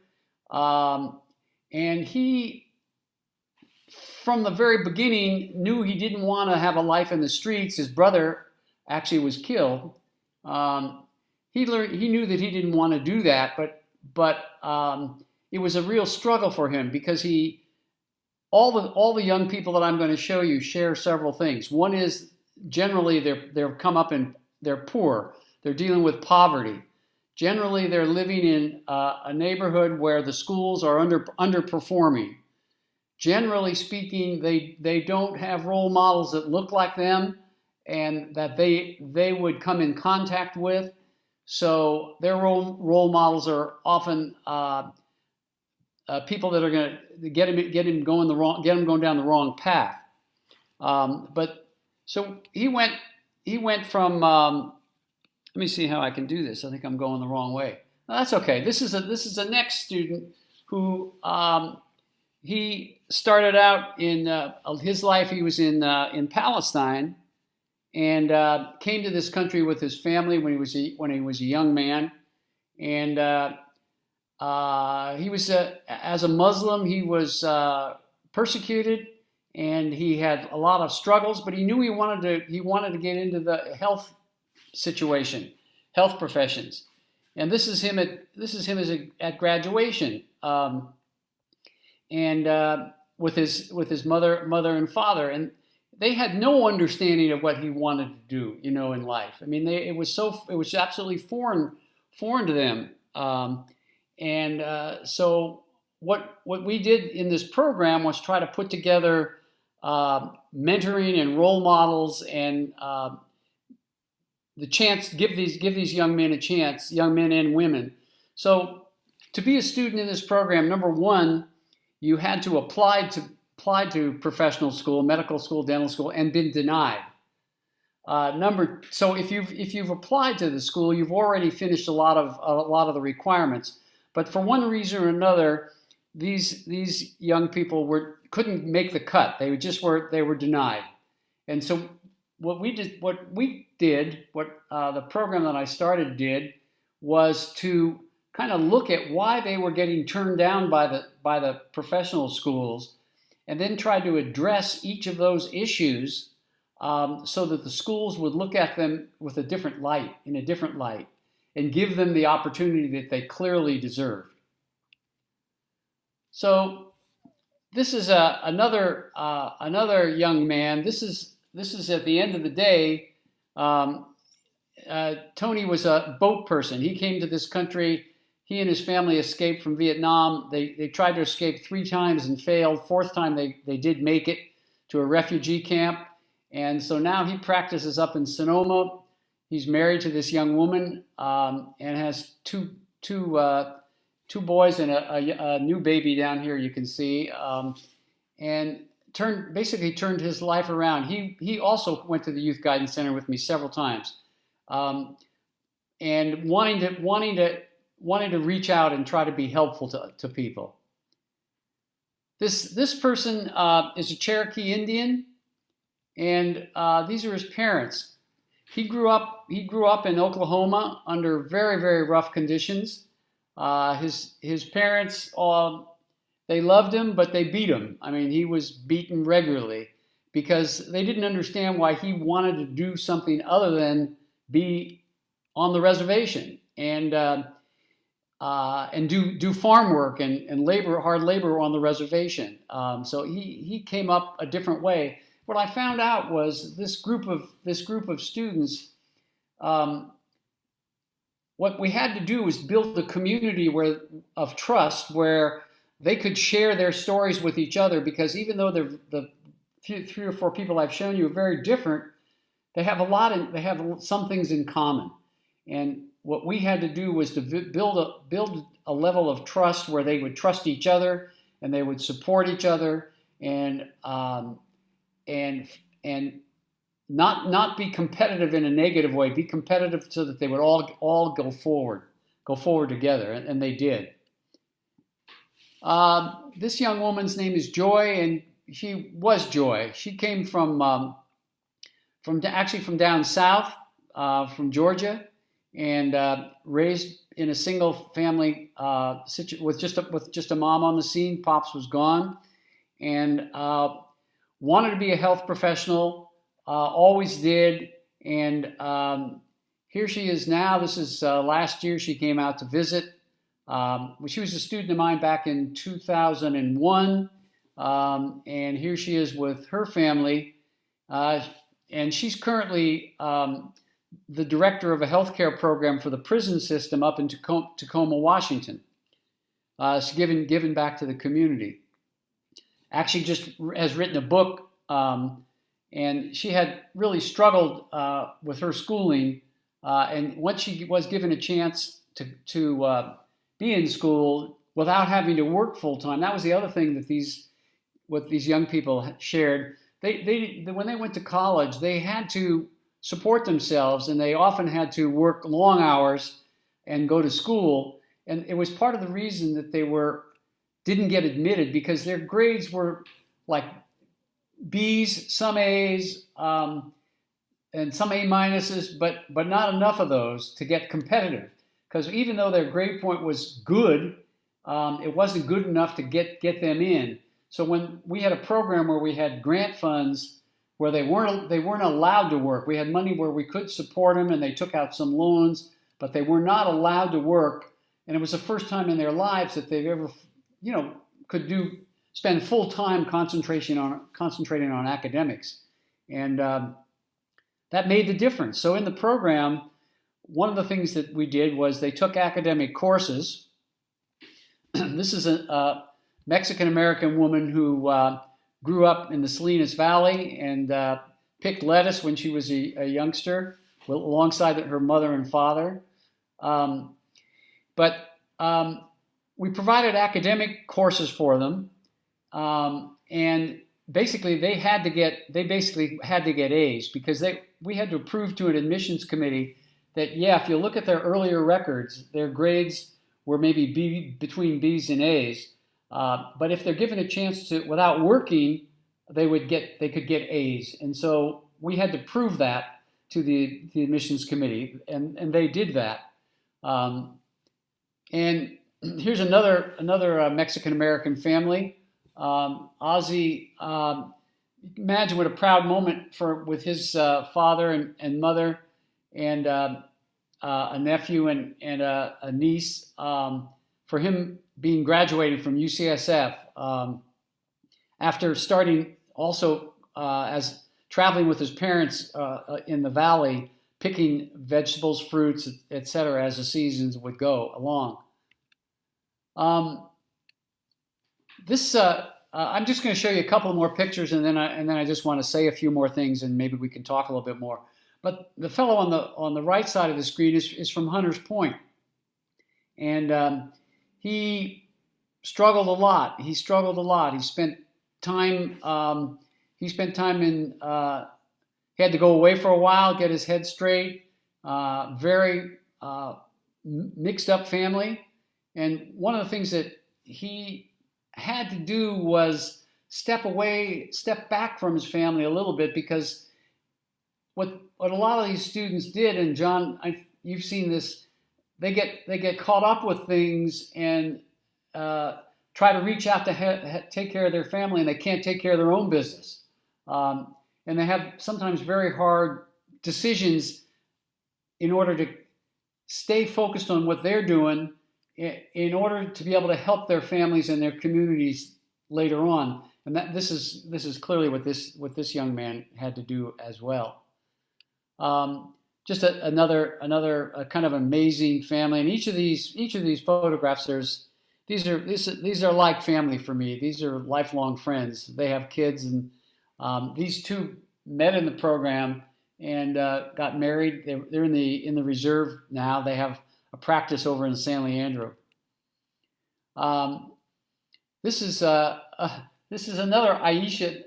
S4: And he, from the very beginning, knew he didn't want to have a life in the streets. His brother actually was killed. He knew that he didn't want to do that, but it was a real struggle for him because all the young people that I'm going to show you share several things. One is generally they're poor. They're dealing with poverty. Generally, they're living in a neighborhood where the schools are underperforming. Generally speaking, they don't have role models that look like them and that they would come in contact with. So their role models are often people that are going to get him going down the wrong path. But so he went from. Let me see how I can do this. I think I'm going the wrong way. No, that's okay. This is a next student who he started out in his life. He was in Palestine and came to this country with his family when he was a young man. And he was as a Muslim, he was persecuted and he had a lot of struggles. But he knew he wanted to get into the health situation, health professions, and this is him at graduation, and with his mother and father, and they had no understanding of what he wanted to do, in life. I mean, it was absolutely foreign to them, and so what we did in this program was try to put together mentoring and role models and the chance, give these young men a chance, young men and women. So to be a student in this program, number one, you had to apply to professional school, medical school, dental school, and been denied. So if you've applied to the school, you've already finished a lot of the requirements. But for one reason or another, these young people couldn't make the cut. They were denied. And so the program that I started did was to kind of look at why they were getting turned down by the professional schools, and then try to address each of those issues so that the schools would look at them in a different light, and give them the opportunity that they clearly deserved. So this is another young man. This is at the end of the day. Tony was a boat person. He came to this country. He and his family escaped from Vietnam. They tried to escape 3 times and failed. 4th time they did make it to a refugee camp. And so now he practices up in Sonoma. He's married to this young woman and has two two boys and a new baby down here. You can see, and basically turned his life around. He also went to the Youth Guidance Center with me several times, and wanting to reach out and try to be helpful to people. This person is a Cherokee Indian, and these are his parents. He grew up in Oklahoma under very, very rough conditions. His parents, they loved him, but they beat him. I mean, he was beaten regularly because they didn't understand why he wanted to do something other than be on the reservation and do farm work and hard labor on the reservation. So he came up a different way. What I found out was this group of students. What we had to do was build a community of trust where they could share their stories with each other, because even though the three or four people I've shown you are very different, they have some things in common. And what we had to do was to build a level of trust where they would trust each other and they would support each other and not be competitive in a negative way. Be competitive so that they would all go forward together, and they did. This young woman's name is Joy, and she was Joy. She came from down south, from Georgia, and raised in a single family with just a mom on the scene. Pops was gone, and wanted to be a health professional. Always did, and here she is now. This is last year she came out to visit. She was a student of mine back in 2001, and here she is with her family, and she's currently the director of a healthcare program for the prison system up in Tacoma, Washington. She's given back to the community. Actually, just has written a book. And she had really struggled with her schooling, and once she was given a chance to be in school without having to work full time, that was the other thing that these young people shared. When they went to college, they had to support themselves, and they often had to work long hours and go to school. And it was part of the reason that they didn't get admitted, because their grades were like B's, some A's, and some A minuses, but not enough of those to get competitive. Because even though their grade point was good, it wasn't good enough to get them in. So when we had a program where we had grant funds where they weren't allowed to work, we had money where we could support them, and they took out some loans, but they were not allowed to work. And it was the first time in their lives that they've ever, could spend full time concentrating on academics, and that made the difference. So in the program, one of the things that we did was they took academic courses. This is a Mexican American woman who grew up in the Salinas Valley and picked lettuce when she was a youngster, alongside her mother and father. But we provided academic courses for them. And basically they had to get A's, because we had to prove to an admissions committee that, if you look at their earlier records, their grades were maybe between B's and A's. But if they're given a chance to, without working, they could get A's. And so we had to prove that to the admissions committee, and they did that. And here's another Mexican American family. Ozzy, imagine what a proud moment with his father and mother, and a nephew and a niece, for him being graduated from UCSF, after starting also as traveling with his parents in the valley, picking vegetables, fruits, etc., as the seasons would go along. I'm just going to show you a couple more pictures, and then I just want to say a few more things, and maybe we can talk a little bit more. But the fellow on the right side of the screen is from Hunters Point, and he struggled a lot. He struggled a lot. He spent time. He spent time in. He had to go away for a while, get his head straight. Very mixed up family, and one of the things that he had to do was step back from his family a little bit, because what a lot of these students did, and John, you've seen this, they get caught up with things and try to reach out to take care of their family, and they can't take care of their own business, and they have sometimes very hard decisions in order to stay focused on what they're doing in order to be able to help their families and their communities later on. And this is clearly what this young man had to do as well. Just another kind of amazing family. And each of these photographs, these are like family for me. These are lifelong friends. They have kids, and these two met in the program and got married. They're in the reserve now. They have a practice over in San Leandro. This is another Aisha,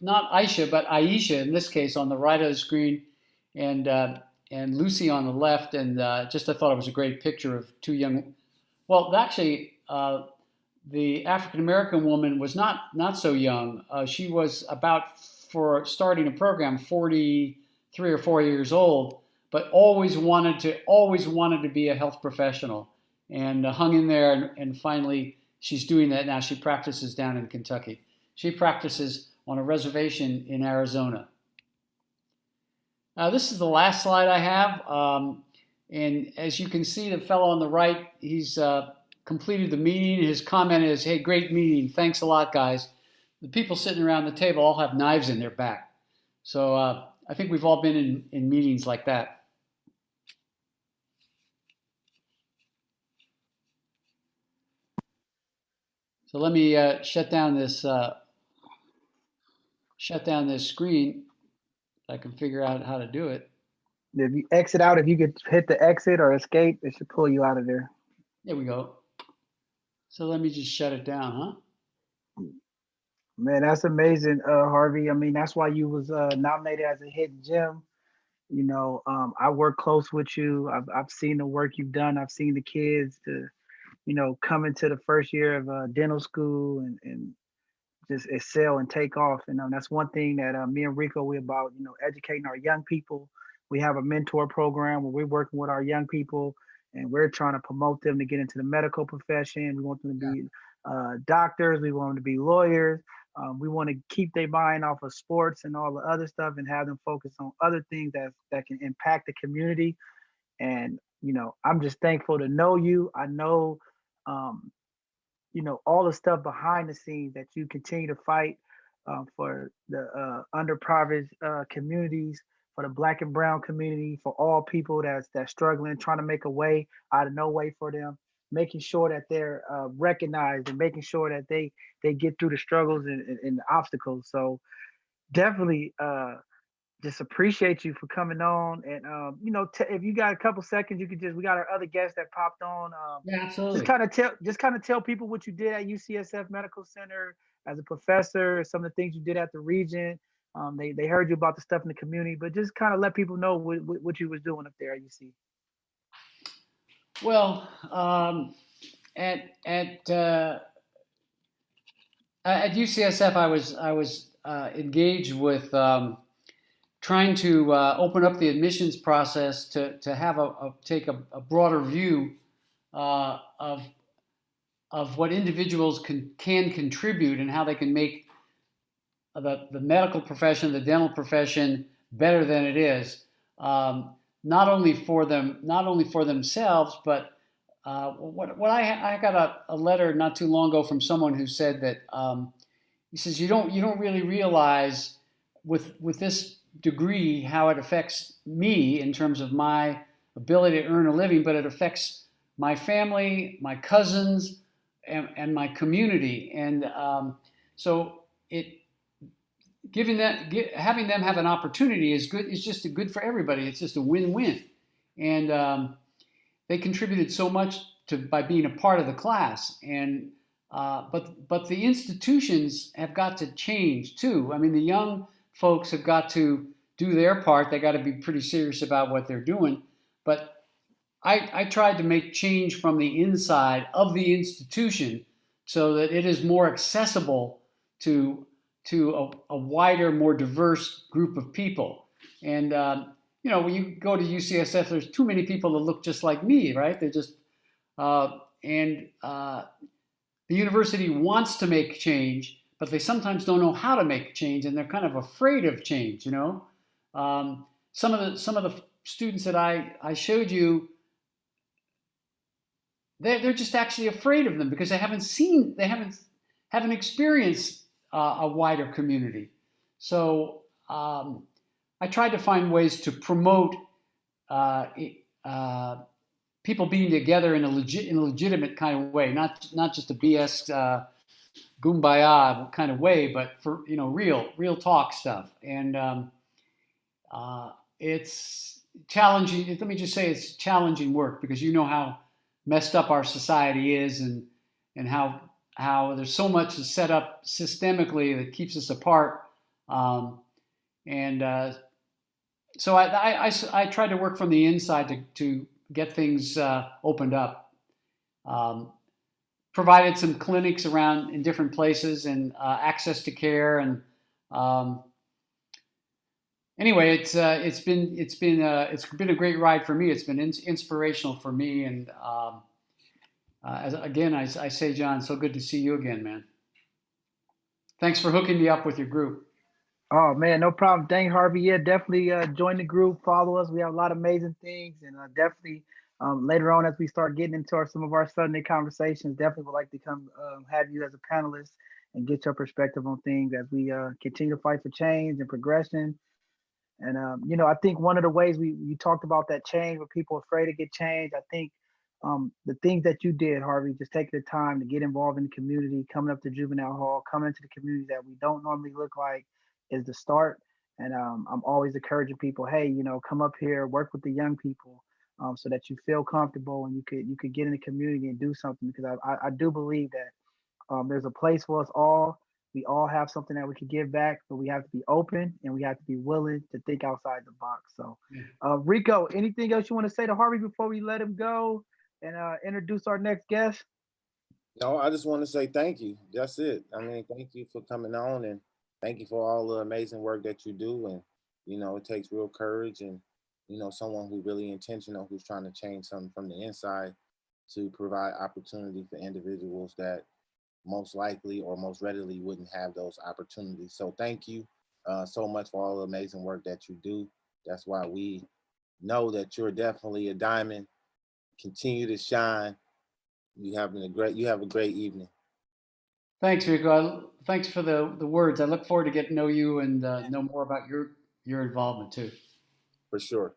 S4: not Aisha, but Aisha in this case on the right of the screen, and Lucy on the left. And I thought it was a great picture of two young. Well, actually, the African American woman was not so young. She was about, for starting a program, 43 or 4 years old, but always wanted to be a health professional, and hung in there, and finally she's doing that now. She practices down in Kentucky. She practices on a reservation in Arizona. This is the last slide I have, and as you can see, the fellow on the right, he's completed the meeting. His comment is, "Hey, great meeting. Thanks a lot, guys." The people sitting around the table all have knives in their back. So I think we've all been in meetings like that. So let me shut down this screen. I can figure out how to do it.
S2: If you exit out, if you could hit the exit or escape, it should pull you out of there.
S4: There we go. So let me just shut it down, huh?
S2: Man, that's amazing, Harvey. I mean, that's why you was nominated as a hidden gem. You know, I work close with you. I've seen the work you've done. I've seen the kids come into the first year of dental school and just excel and take off. And that's one thing that me and Rico, we're about, educating our young people. We have a mentor program where we're working with our young people, and we're trying to promote them to get into the medical profession. We want them to be doctors. We want them to be lawyers. We want to keep their mind off of sports and all the other stuff, and have them focus on other things that can impact the community. And I'm just thankful to know you. I know, all the stuff behind the scenes that you continue to fight for the underprivileged communities, for the Black and brown community, for all people that's struggling, trying to make a way out of no way for them, making sure that they're recognized, and making sure that they get through the struggles and the obstacles. So definitely just appreciate you for coming on. And if you got a couple seconds, you could we got our other guest that popped on.
S4: Yeah, absolutely.
S2: Just kind of tell people what you did at UCSF Medical Center as a professor, some of the things you did at the region. They heard you about the stuff in the community, but just kind of let people know what you was doing up there at UC.
S4: Well, at UCSF, I was engaged with trying to open up the admissions process to have take a broader view of what individuals can contribute, and how they can make the medical profession, the dental profession, better than it is. Not only for themselves, but what I got a letter not too long ago from someone who said that he says you don't really realize with this degree how it affects me in terms of my ability to earn a living, but it affects my family, my cousins, and my community. And so having them have an opportunity is good. It's just good for everybody. It's just a win-win. And they contributed so much by being a part of the class. And but the institutions have got to change too. I mean, the young folks have got to do their part. They got to be pretty serious about what they're doing. But I tried to make change from the inside of the institution so that it is more accessible to a wider, more diverse group of people. And you know, when you go to UCSF, there's too many people that look just like me, right? They're just the university wants to make change, but they sometimes don't know how to make change, and they're kind of afraid of change. You know, some of the students that I showed you, they're just actually afraid of them because they haven't experienced a wider community. So I tried to find ways to promote people being together in a legitimate kind of way, not just a BS kumbaya kind of way, but for, you know, real talk stuff. And it's challenging. Let me just say, it's challenging work because you know how messed up our society is, and how there's so much set up systemically that keeps us apart. So I tried to work from the inside to get things opened up. Provided some clinics around in different places and access to care. And anyway, it's been a great ride for me. It's been inspirational for me. And I say, John, so good to see you again, man. Thanks for hooking me up with your group.
S2: Oh man, no problem. Thank Harvey. Yeah, definitely join the group, follow us. We have a lot of amazing things, and definitely later on as we start getting into some of our Sunday conversations, definitely would like to come have you as a panelist and get your perspective on things as we continue to fight for change and progression. And you know, I think one of the ways you talked about that change, where people are afraid to get change. I think the things that you did, Harvey, just taking the time to get involved in the community, coming up to juvenile hall, coming into the community that we don't normally look like, is the start. And I'm always encouraging people, hey, you know, come up here, work with the young people, so that you feel comfortable and you could get in the community and do something. Because I do believe that there's a place for us all. We all have something that we can give back, but we have to be open and we have to be willing to think outside the box. So, Rico, anything else you want to say to Harvey before we let him go and introduce our next guest?
S1: No, I just want to say thank you. That's it. I mean, thank you for coming on, and thank you for all the amazing work that you do. And, you know, it takes real courage and, you know, someone who's really intentional, who's trying to change something from the inside to provide opportunity for individuals that most likely or most readily wouldn't have those opportunities. So thank you so much for all the amazing work that you do. That's why we know that you're definitely a diamond. Continue to shine. You have a great evening.
S4: Thanks, Rico. Thanks for the words. I look forward to getting to know you and know more about your involvement too.
S1: For sure.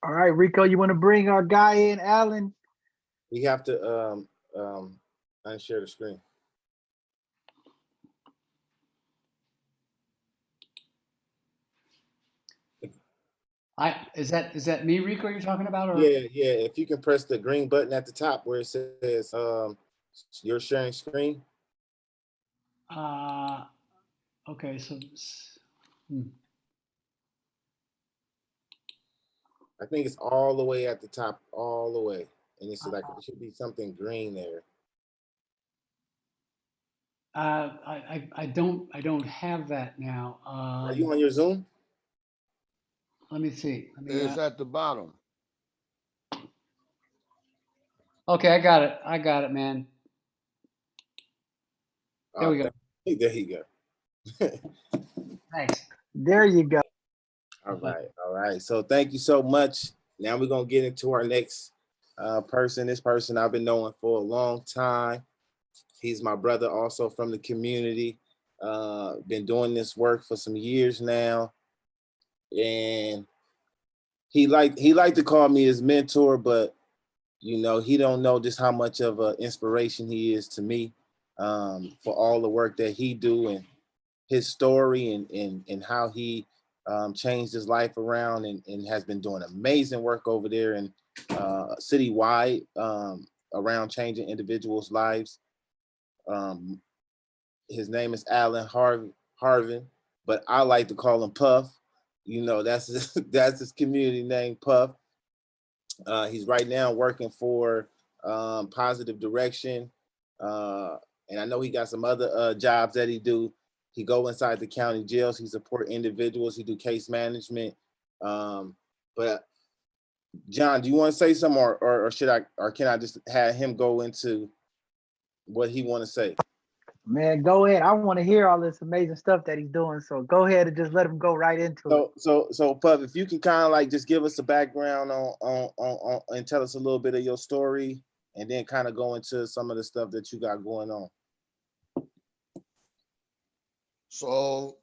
S2: All right, Rico, you want to bring our guy in, Alan?
S1: We have to unshare the screen.
S4: Is that me, Rico, you're talking about? Or?
S1: Yeah. If you can press the green button at the top where it says you're sharing screen.
S4: Okay, so
S1: I think it's all the way at the top, all the way. And it's like there should be something green there.
S4: I don't have that now.
S1: Are you on your Zoom?
S4: Let me see.
S5: It's at the bottom.
S4: Okay, I got it, man. There we go.
S1: There you go.
S4: Thanks.
S2: There you go.
S1: All right. So thank you so much. Now we're gonna get into our next person. This person I've been knowing for a long time. He's my brother, also from the community. Been doing this work for some years now, and he liked to call me his mentor, but you know, he don't know just how much of an inspiration he is to me for all the work that he do and his story and how he changed his life around and has been doing amazing work over there and citywide around changing individuals' lives. His name is Allen Harven, but I like to call him Puff. You know, that's his community name, Puff. He's right now working for Positive Direction. And I know he got some other jobs that he do. He go inside the county jails. He support individuals. He do case management. But John, do you want to say something, or should I, or can I just have him go into what he want to say?
S2: Man, go ahead. I want to hear all this amazing stuff that he's doing. So go ahead and just let him go right into it.
S1: So Puff, if you can kind of like just give us a background on and tell us a little bit of your story, and then kind of go into some of the stuff that you got going on.
S5: So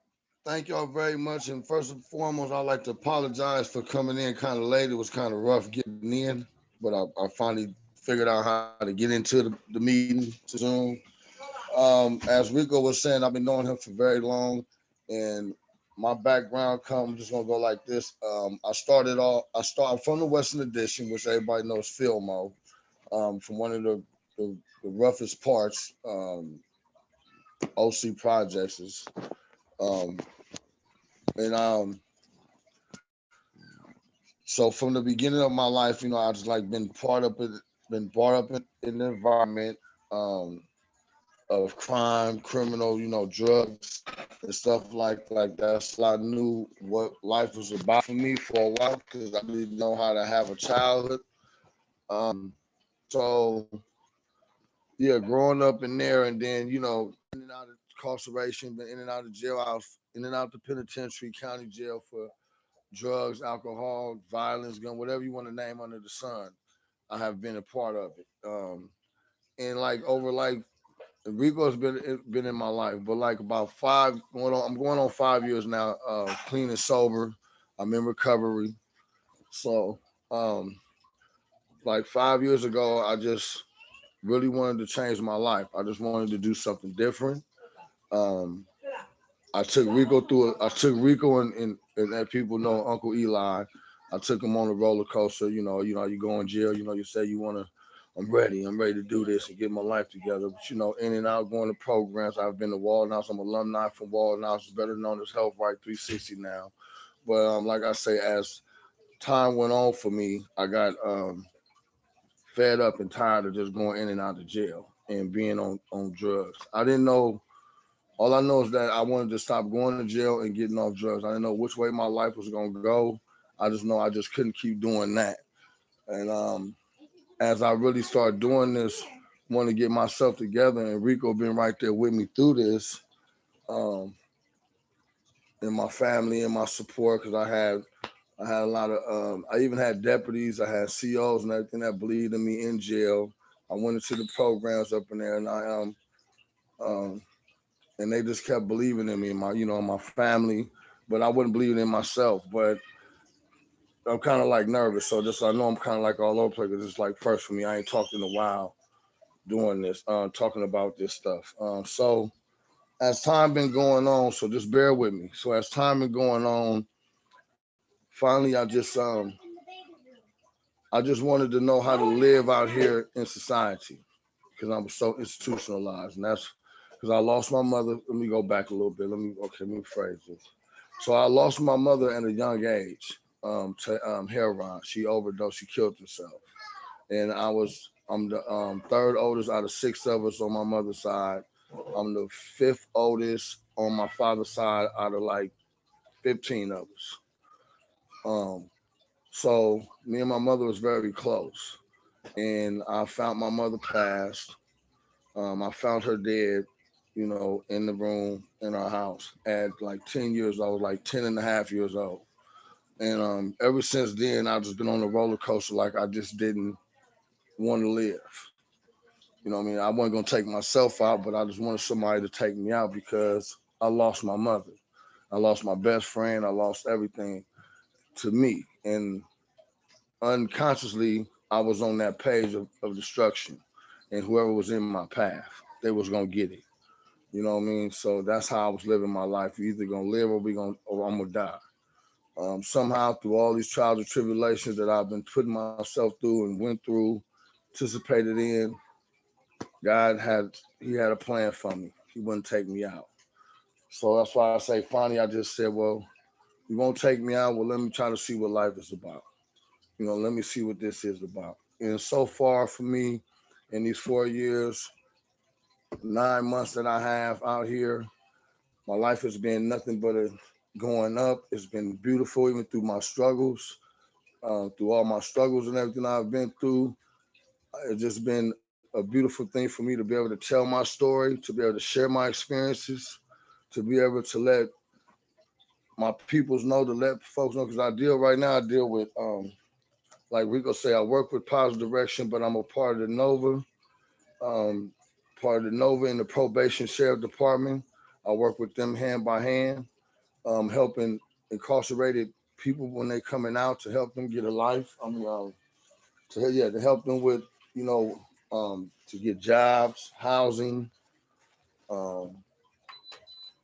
S5: thank y'all very much. And first and foremost, I'd like to apologize for coming in kind of late. It was kind of rough getting in, but I finally figured out how to get into the meeting to Zoom. As Rico was saying, I've been knowing him for very long, and my background I'm just gonna go like this. I started from the Western Addition, which everybody knows Filmo, from one of the roughest parts, OC Projects. So from the beginning of my life, you know, I just like been brought up in the environment of crime, criminal, you know, drugs and stuff like that. So I knew what life was about for me for a while because I didn't know how to have a childhood. So yeah, growing up in there, and then, you know, in and out of incarceration, been in and out of jailhouse, in and out the penitentiary, county jail for drugs, alcohol, violence, gun, whatever you want to name under the sun. I have been a part of it. And like over like Rico's been in my life, but like about I'm going on 5 years now, clean and sober. I'm in recovery. So like 5 years ago, I just really wanted to change my life. I just wanted to do something different. I took Rico and that people know Uncle Eli. I took him on a roller coaster. You know, you go in jail. You know, you say you want to. I'm ready to do this and get my life together. But you know, in and out going to programs. I've been to Walden House. I'm alumni from Walden House, better known as Health Right 360 now. But like I say, as time went on for me, I got fed up and tired of just going in and out of jail and being on drugs. I didn't know. All I know is that I wanted to stop going to jail and getting off drugs. I didn't know which way my life was going to go. I just know I just couldn't keep doing that. And as I really started doing this, want to get myself together, and Rico been right there with me through this, and my family and my support, because I had a lot of, I even had deputies, I had COs and everything that believed in me in jail. I went into the programs up in there, and and they just kept believing in me, my family, but I wasn't believing in myself. But I'm kind of like nervous, so I know I'm kind of like all over the place. Cause it's like first for me. I ain't talked in a while doing this, talking about this stuff. So as time been going on, so just bear with me. So as time been going on, finally I just wanted to know how to live out here in society because I was so institutionalized, and that's because I lost my mother. Let me go back a little bit. Let me phrase this. So I lost my mother at a young age to heroin. She overdosed. She killed herself. And I'm the third oldest out of 6 of us on my mother's side. I'm the 5th oldest on my father's side out of like 15 of us. So me and my mother was very close. And I found my mother passed. I found her dead, you know, in the room in our house at like 10 years old, like 10 and a half years old. And ever since then, I've just been on a roller coaster. Like I just didn't want to live. You know what I mean? I wasn't going to take myself out, but I just wanted somebody to take me out because I lost my mother. I lost my best friend. I lost everything to me. And unconsciously, I was on that page of destruction. And whoever was in my path, they was going to get it. You know what I mean? So that's how I was living my life. You either gonna live or I'm gonna die. Somehow through all these trials and tribulations that I've been putting myself through and went through, participated in, he had a plan for me. He wouldn't take me out. So that's why I say finally I just said, well, you won't take me out. Well, let me try to see what life is about. Let me see what this is about. And so far for me, in these 4 years, 9 months that I have out here, my life has been nothing but going up. It's been beautiful, even through my struggles, through all my struggles and everything I've been through. It's just been a beautiful thing for me to be able to tell my story, to be able to share my experiences, to be able to let my peoples know, to let folks know, because I deal with, like Rico say, I work with Positive Direction, but I'm a part of the Nova, in the probation sheriff department. I work with them hand by hand, helping incarcerated people when they coming out, to help them get a life. To help them with, to get jobs, housing, um,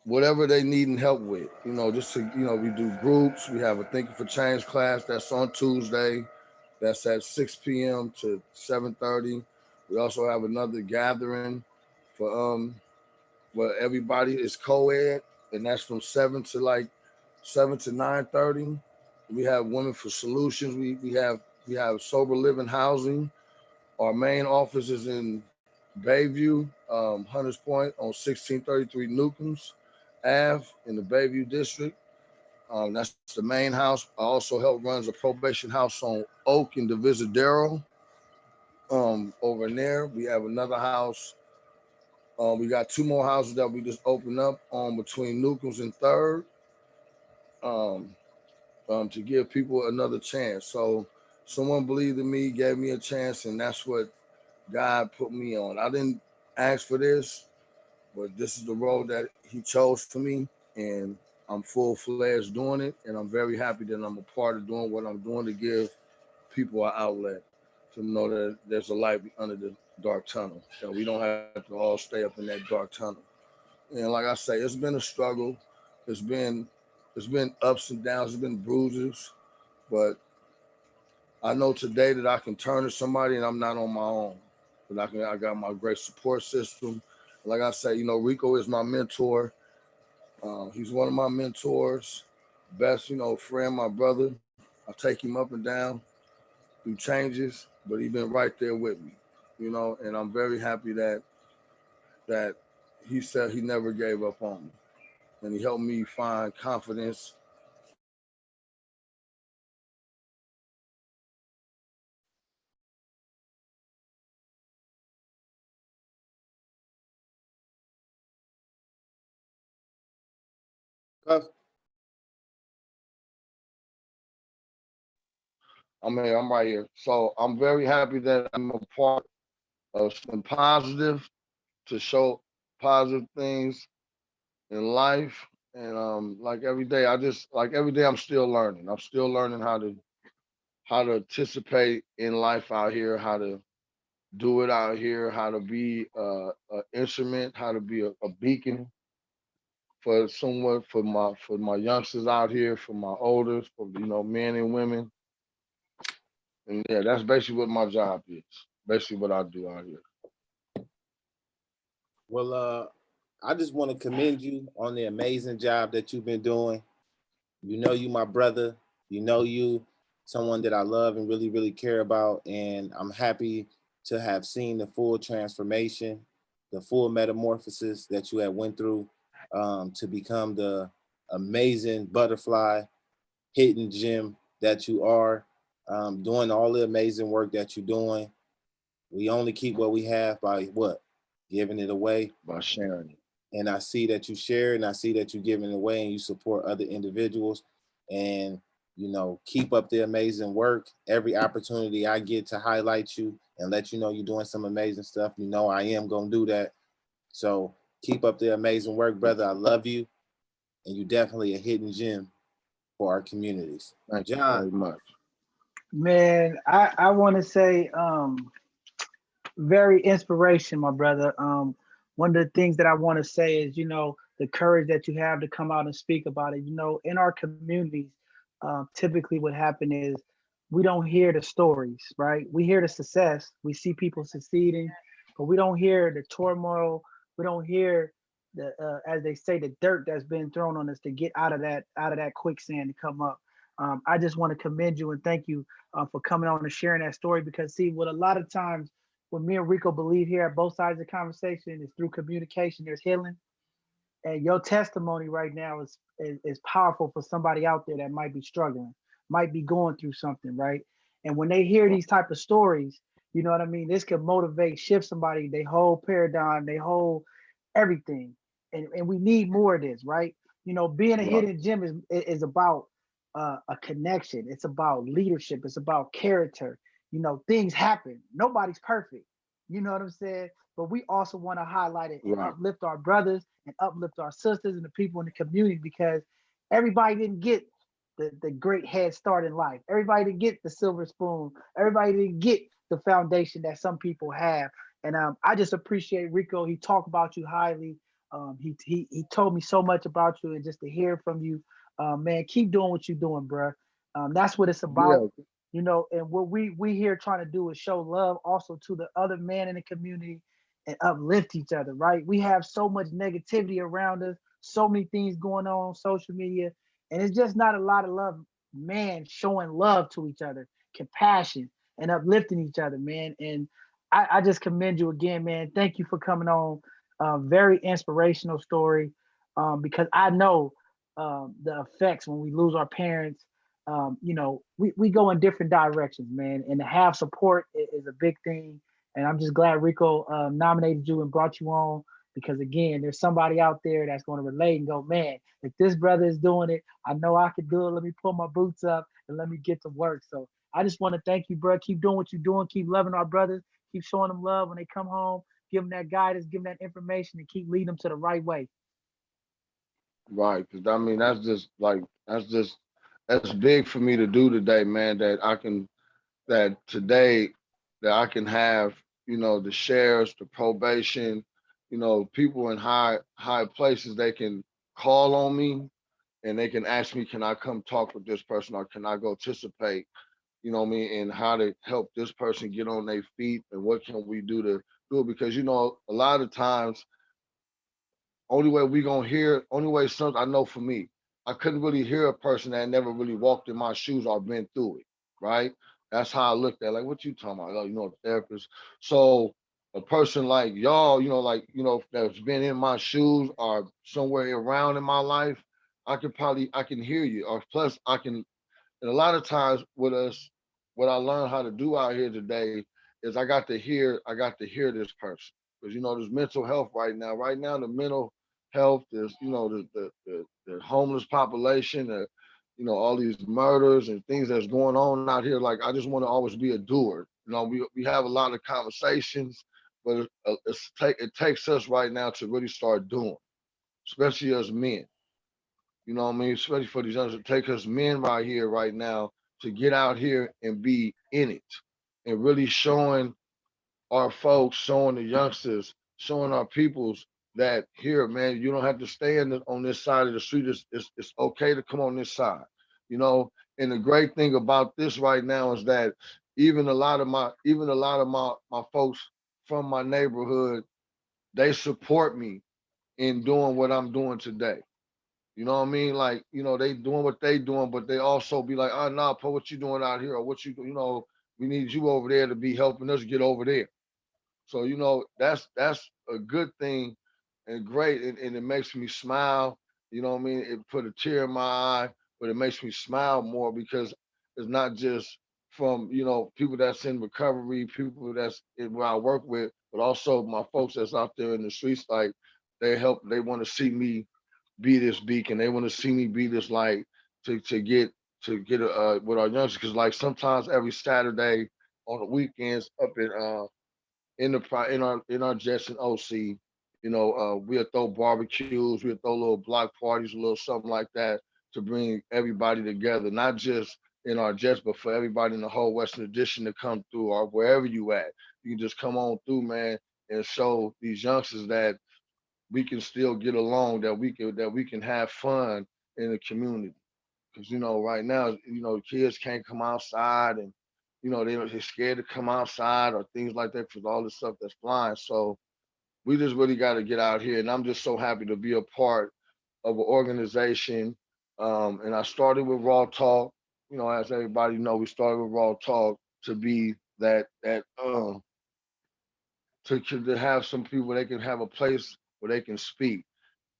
S5: whatever they need help with. Just to, we do groups. We have a Thinking for Change class that's on Tuesday. That's at 6 p.m. to 7:30. We also have another gathering for where everybody is co-ed, and that's from 7 to 9:30. We have Women for Solutions. We have sober living housing. Our main office is in Bayview, Hunters Point on 1633 Newcombs Ave in the Bayview district. That's the main house. I also help runs a probation house on Oak and Divisadero. Over in there, we have another house. We got 2 more houses that we just opened up between Newcombs and Third, to give people another chance. So someone believed in me, gave me a chance, and that's what God put me on. I didn't ask for this, but this is the road that He chose for me, and I'm full-fledged doing it, and I'm very happy that I'm a part of doing what I'm doing to give people an outlet, to know that there's a light under the dark tunnel, that we don't have to all stay up in that dark tunnel. And like I say, it's been a struggle. It's been ups and downs. It's been bruises, but I know today that I can turn to somebody and I'm not on my own. But I got my great support system. Like I say, Rico is my mentor. He's one of my mentors, best, friend, my brother. I take him up and down through changes, but he's been right there with me, and I'm very happy that he said he never gave up on me. And he helped me find confidence. I'm right here. So I'm very happy that I'm a part of something positive, to show positive things in life. And like every day, I'm still learning. I'm still learning how to participate in life out here, how to do it out here, how to be an instrument, how to be a beacon for someone, for my youngsters out here, for my oldest, for men and women. And yeah, that's basically what my job is. Basically what I do out here.
S1: Well, I just want to commend you on the amazing job that you've been doing. You my brother. You someone that I love and really, really care about. And I'm happy to have seen the full transformation, the full metamorphosis that you had went through, to become the amazing butterfly hidden gem that you are, doing all the amazing work that you're doing. We only keep what we have by what? Giving it away.
S5: By sharing it.
S1: And I see that you share, and I see that you're giving it away, and you support other individuals. And keep up the amazing work. Every opportunity I get to highlight you and let you know you're doing some amazing stuff, I am gonna do that. So keep up the amazing work, brother. I love you, and you're definitely a hidden gem for our communities.
S5: Thank you
S1: John.
S5: very much.
S2: Man, I want to say very inspiration, my brother. One of the things that I want to say is, the courage that you have to come out and speak about it. In our communities, typically what happen is we don't hear the stories, right? We hear the success, we see people succeeding, but we don't hear the turmoil. We don't hear the, as they say, the dirt that's been thrown on us to get out of that quicksand to come up. I just want to commend you and thank you for coming on and sharing that story, because see, what a lot of times what me and Rico believe here at both sides of the conversation is through communication, there's healing. And your testimony right now is powerful for somebody out there that might be struggling, might be going through something, right? And when they hear these type of stories, you know what I mean, this can motivate, shift somebody, they whole paradigm, they whole everything. And we need more of this, right? You know, being a
S5: Right.
S2: hidden gem is about a connection. It's about leadership. It's about character. You know, things happen. Nobody's perfect. You know what I'm saying? But we also want to highlight it and
S5: Right.
S2: uplift our brothers and uplift our sisters and the people in the community, because everybody didn't get the great head start in life. Everybody didn't get the silver spoon. Everybody didn't get the foundation that some people have. And I just appreciate Rico. He talked about you highly. He told me so much about you, and just to hear from you, man, keep doing what you're doing, bro. That's what it's about,
S5: Yeah.
S2: you know. And what we here trying to do is show love also to the other man in the community and uplift each other, right? We have so much negativity around us, so many things going on social media, and it's just not a lot of love, man, showing love to each other, compassion, and uplifting each other, man. And I just commend you again, man. Thank you for coming on. Very inspirational story, because I know the effects when we lose our parents. You know, we go in different directions, man, and to have support is a big thing. And I'm just glad Rico nominated you and brought you on, because again, there's somebody out there that's going to relate and go, man, if this brother is doing it, I know I could do it. Let me pull my boots up and let me get to work. So I just want to thank you, bro. Keep doing what you're doing. Keep loving our brothers. Keep showing them love when they come home. Give them that guidance, give them that information, and keep leading them to the right way.
S5: Right. Because I mean, that's big for me to do today, man. That today that I can have, the sheriffs, the probation, people in high places, they can call on me and they can ask me, can I come talk with this person, or can I go participate, what I mean, and how to help this person get on their feet, and what can we do to do it? Because a lot of times, only way some I know for me, I couldn't really hear a person that never really walked in my shoes or been through it, right? That's how I looked at, like, what you talking about? Oh, a therapist. So a person like y'all, that's been in my shoes or somewhere around in my life, I can hear you. Or plus I can, and a lot of times with us, what I learned how to do out here today is I got to hear this person. Because there's mental health right now. Right now, the mental health is, the homeless population, all these murders and things that's going on out here. Like, I just want to always be a doer. We have a lot of conversations, but it takes us right now to really start doing, especially as men. You know what I mean? Especially for these youngsters, take us men right here, right now, to get out here and be in it, and really showing our folks, showing the youngsters, showing our peoples that here, man, you don't have to stay on this side of the street. It's okay to come on this side, you know. And the great thing about this right now is that even a lot of my folks from my neighborhood, they support me in doing what I'm doing today. You know what I mean? Like, they doing what they doing, but they also be like, oh, nah, Paul, what you doing out here? Or what you do? We need you over there to be helping us get over there. So, that's a good thing and great. And it makes me smile. You know what I mean? It put a tear in my eye, but it makes me smile more because it's not just from, people that's in recovery, people where I work with, but also my folks that's out there in the streets. Like, they want to see me be this beacon. They want to see me be this light to get with our youngsters. Because, like, sometimes every Saturday on the weekends up in our Jets and OC, we'll throw barbecues, we'll throw little block parties, a little something like that to bring everybody together, not just in our Jets, but for everybody in the whole Western Addition to come through, or wherever you at. You can just come on through, man, and show these youngsters that we can still get along, that we can have fun in the community. Because, you know, right now, you know, kids can't come outside and, you know, they're scared to come outside or things like that because all the stuff that's flying. So we just really got to get out here. And I'm just so happy to be a part of an organization. And I started with Raw Talk. You know, as everybody know, we started with Raw Talk to be to have some people they can have a place where they can speak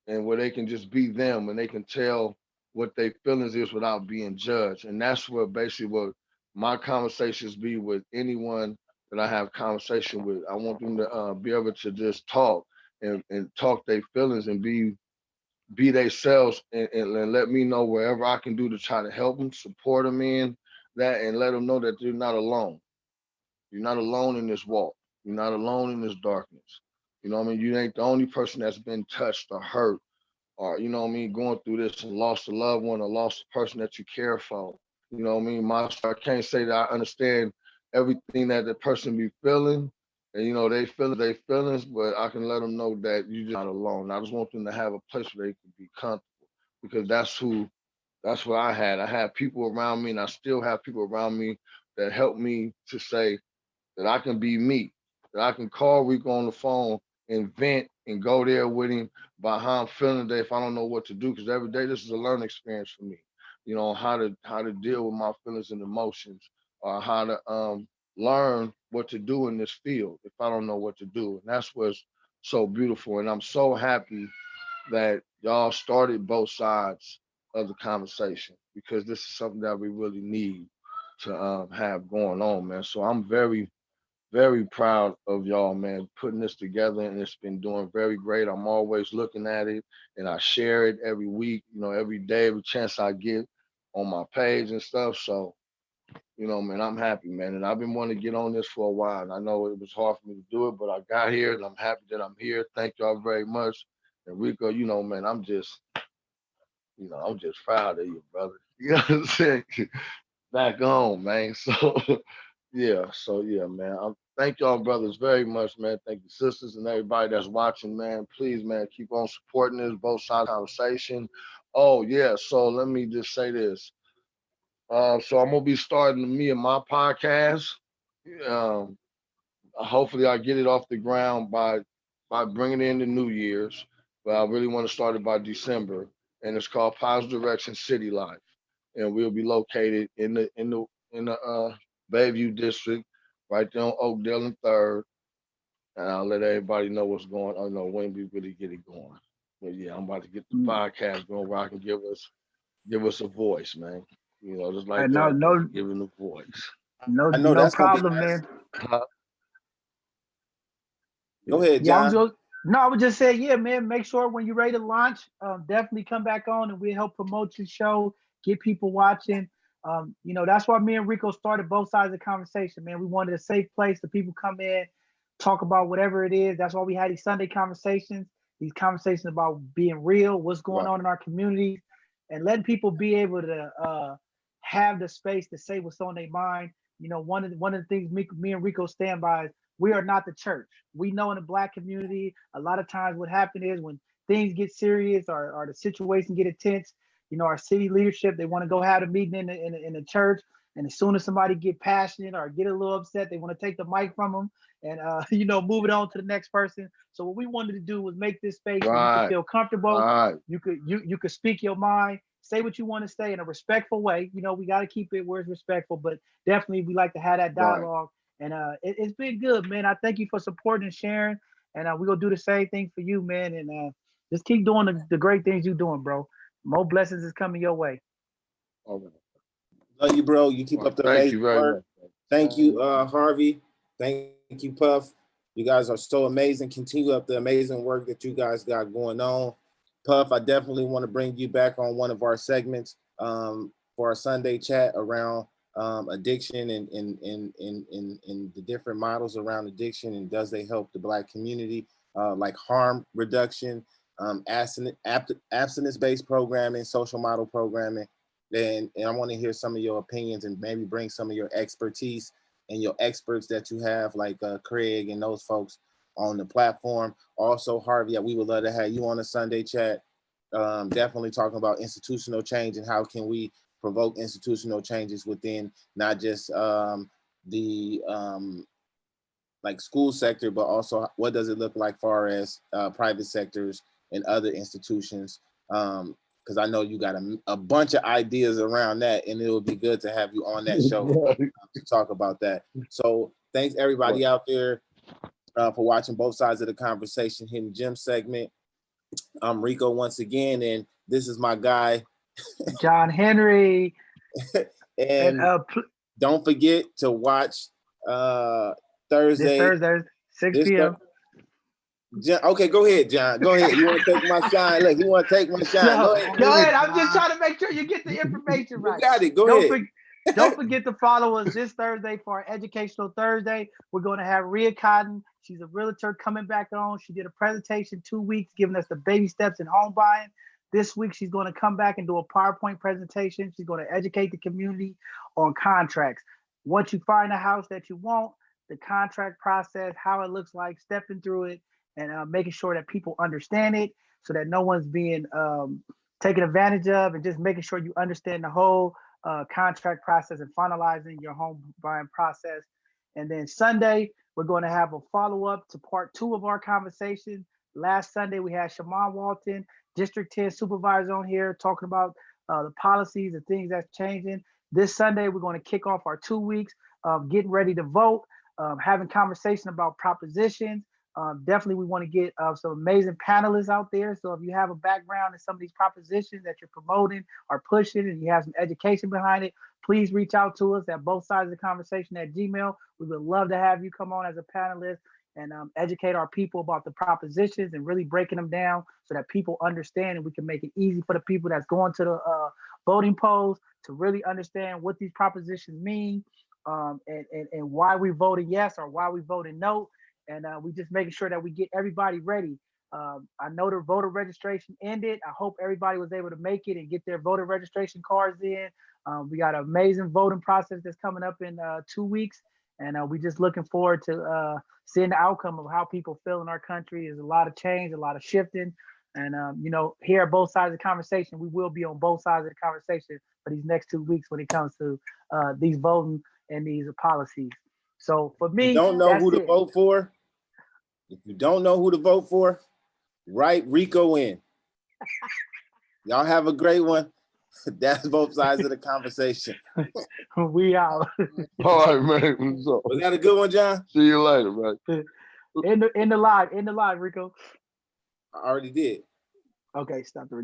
S5: and where they can just be them and they can tell what their feelings is without being judged. And that's what basically what my conversations be with anyone that I have conversation with. I want them to be able to just talk and talk their feelings and be themselves and let me know wherever I can do to try to help them, support them in that, and let them know that they're not alone. You're not alone in this walk. You're not alone in this darkness. You know what I mean? You ain't the only person that's been touched or hurt or, you know what I mean, going through this and lost a loved one or lost a person that you care for. You know what I mean? I can't say that I understand everything that the person be feeling. And, you know, they feel their feelings, but I can let them know that you're just not alone. I just want them to have a place where they can be comfortable because that's what I had. I had people around me and I still have people around me that help me to say, that I can be me, that I can call Rico on the phone and vent and go there with him about how I'm feeling today if I don't know what to do. Because every day this is a learning experience for me. You know, how to deal with my feelings and emotions, or how to learn what to do in this field if I don't know what to do. And that's what's so beautiful. And I'm so happy that y'all started both sides of the conversation because this is something that we really need to have going on, man. So I'm very proud of y'all, man, putting this together, and it's been doing very great. I'm always looking at it, and I share it every week, you know, every day, every chance I get on my page and stuff. So, you know, man, I'm happy, man, and I've been wanting to get on this for a while, and I know it was hard for me to do it, but I got here, and I'm happy that I'm here. Thank y'all very much. And Rico, you know, man, I'm just proud of you, brother. You know what I'm saying? Back home, man. So yeah, man. Thank y'all, brothers, very much, man. Thank you, sisters, and everybody that's watching, man. Please, man, keep on supporting this both sides conversation. Oh yeah, so let me just say this. So I'm gonna be starting me and my podcast. Um, Hopefully, I get it off the ground by bringing it into New Year's, but I really want to start it by December, and it's called Positive Direction City Life, and we'll be located in the Bayview district, right there on Oakdale and Third, and I'll let everybody know what's going on. Know when we really get it going. But yeah, I'm about to get the podcast going where I can give us a voice, man. You know, just like
S2: And no,
S5: y'all
S2: no,
S5: giving a voice.
S2: no,
S1: I know
S2: no
S1: that's gonna be
S2: problem,
S1: nice.
S2: man.
S1: Go ahead,
S2: Yeah, I was
S1: John.
S2: just, no, I was just saying, yeah, man. Make sure when you're ready to launch, definitely come back on, and we'll help promote your show, get people watching. You know, that's why me and Rico started both sides of the conversation, man. We wanted a safe place that people come in, talk about whatever it is. That's why we had these Sunday conversations, these conversations about being real, what's going
S5: Right.
S2: on in our communities, and letting people be able to have the space to say what's on their mind. You know, one of the things me and Rico stand by is we are not the church. We know in the Black community, a lot of times what happens is when things get serious or the situation get intense, you know, our city leadership, they want to go have a meeting in the church. And as soon as somebody get passionate or get a little upset, they want to take the mic from them and, you know, move it on to the next person. So what we wanted to do was make this space where you could
S5: Right.
S2: feel comfortable.
S5: Right.
S2: You could speak your mind, say what you want to say in a respectful way. You know, we got to keep it where it's respectful, but definitely we like to have that
S5: Right.
S2: dialogue. And it's been good, man. I thank you for supporting and sharing. And we're gonna do the same thing for you, man. And just keep doing the great things you're doing, bro. More blessings is coming your way.
S5: All right.
S1: Love you, bro. You keep
S5: All right.
S1: up the
S5: Thank
S1: amazing
S5: you very
S1: work.
S5: much.
S1: Thank you, Harvey. Thank you, Puff. You guys are so amazing. Continue up the amazing work that you guys got going on. Puff, I definitely want to bring you back on one of our segments for our Sunday chat around addiction and the different models around addiction and does they help the Black community, like harm reduction, abstinence-based programming, social model programming. And I want to hear some of your opinions and maybe bring some of your expertise and your experts that you have, like Craig and those folks on the platform. Also, Harvey, we would love to have you on the Sunday chat. definitely talking about institutional change and how can we provoke institutional changes within not just the like school sector, but also what does it look like far as private sectors and other institutions. Because I know you got a bunch of ideas around that, and it would be good to have you on that show to talk about that. So thanks everybody out there for watching both sides of the conversation, Hidden Gem segment. I'm Rico once again, and this is my guy,
S2: John Henry.
S1: and don't forget to watch Thursday.
S2: This Thursday, 6 p.m.
S1: Okay, go ahead, John. Go ahead. You want to take my shine? Look, you want to take my shine.
S2: No,
S1: Go ahead.
S2: I'm just trying to make sure you get the information right.
S1: You got it. Go ahead.
S2: Don't forget to follow us this Thursday for our Educational Thursday. We're going to have Rhea Cotton. She's a realtor coming back on. She did a presentation 2 weeks, giving us the baby steps in home buying. This week, she's going to come back and do a PowerPoint presentation. She's going to educate the community on contracts. Once you find a house that you want, the contract process, how it looks like, stepping through it, and making sure that people understand it so that no one's being taken advantage of, and just making sure you understand the whole contract process and finalizing your home buying process. And then Sunday, we're going to have a follow-up to part 2 of our conversation. Last Sunday, we had Shaman Walton, District 10 supervisor, on here talking about the policies and things that's changing. This Sunday, we're going to kick off our 2 weeks of getting ready to vote, having conversation about propositions. Definitely, we want to get some amazing panelists out there. So if you have a background in some of these propositions that you're promoting or pushing, and you have some education behind it, please reach out to us at both sides of the conversation at Gmail. We would love to have you come on as a panelist and educate our people about the propositions and really breaking them down so that people understand, and we can make it easy for the people that's going to the voting polls to really understand what these propositions mean, and why we voted yes or why we voted no. And we just making sure that we get everybody ready. I know the voter registration ended. I hope everybody was able to make it and get their voter registration cards in. We got an amazing voting process that's coming up in 2 weeks. And we just looking forward to seeing the outcome of how people feel in our country. There's a lot of change, a lot of shifting. And, here at both sides of the conversation, we will be on both sides of the conversation for these next 2 weeks when it comes to these voting and these policies. So for me,
S1: you don't know who to vote for. If you don't know who to vote for, write Rico in. Y'all have a great one. That's both sides of the conversation.
S2: We out.
S5: All right, man.
S1: Was that a good one, John?
S5: See you later, man.
S2: In the live, Rico.
S1: I already did.
S2: Okay, stop the recording.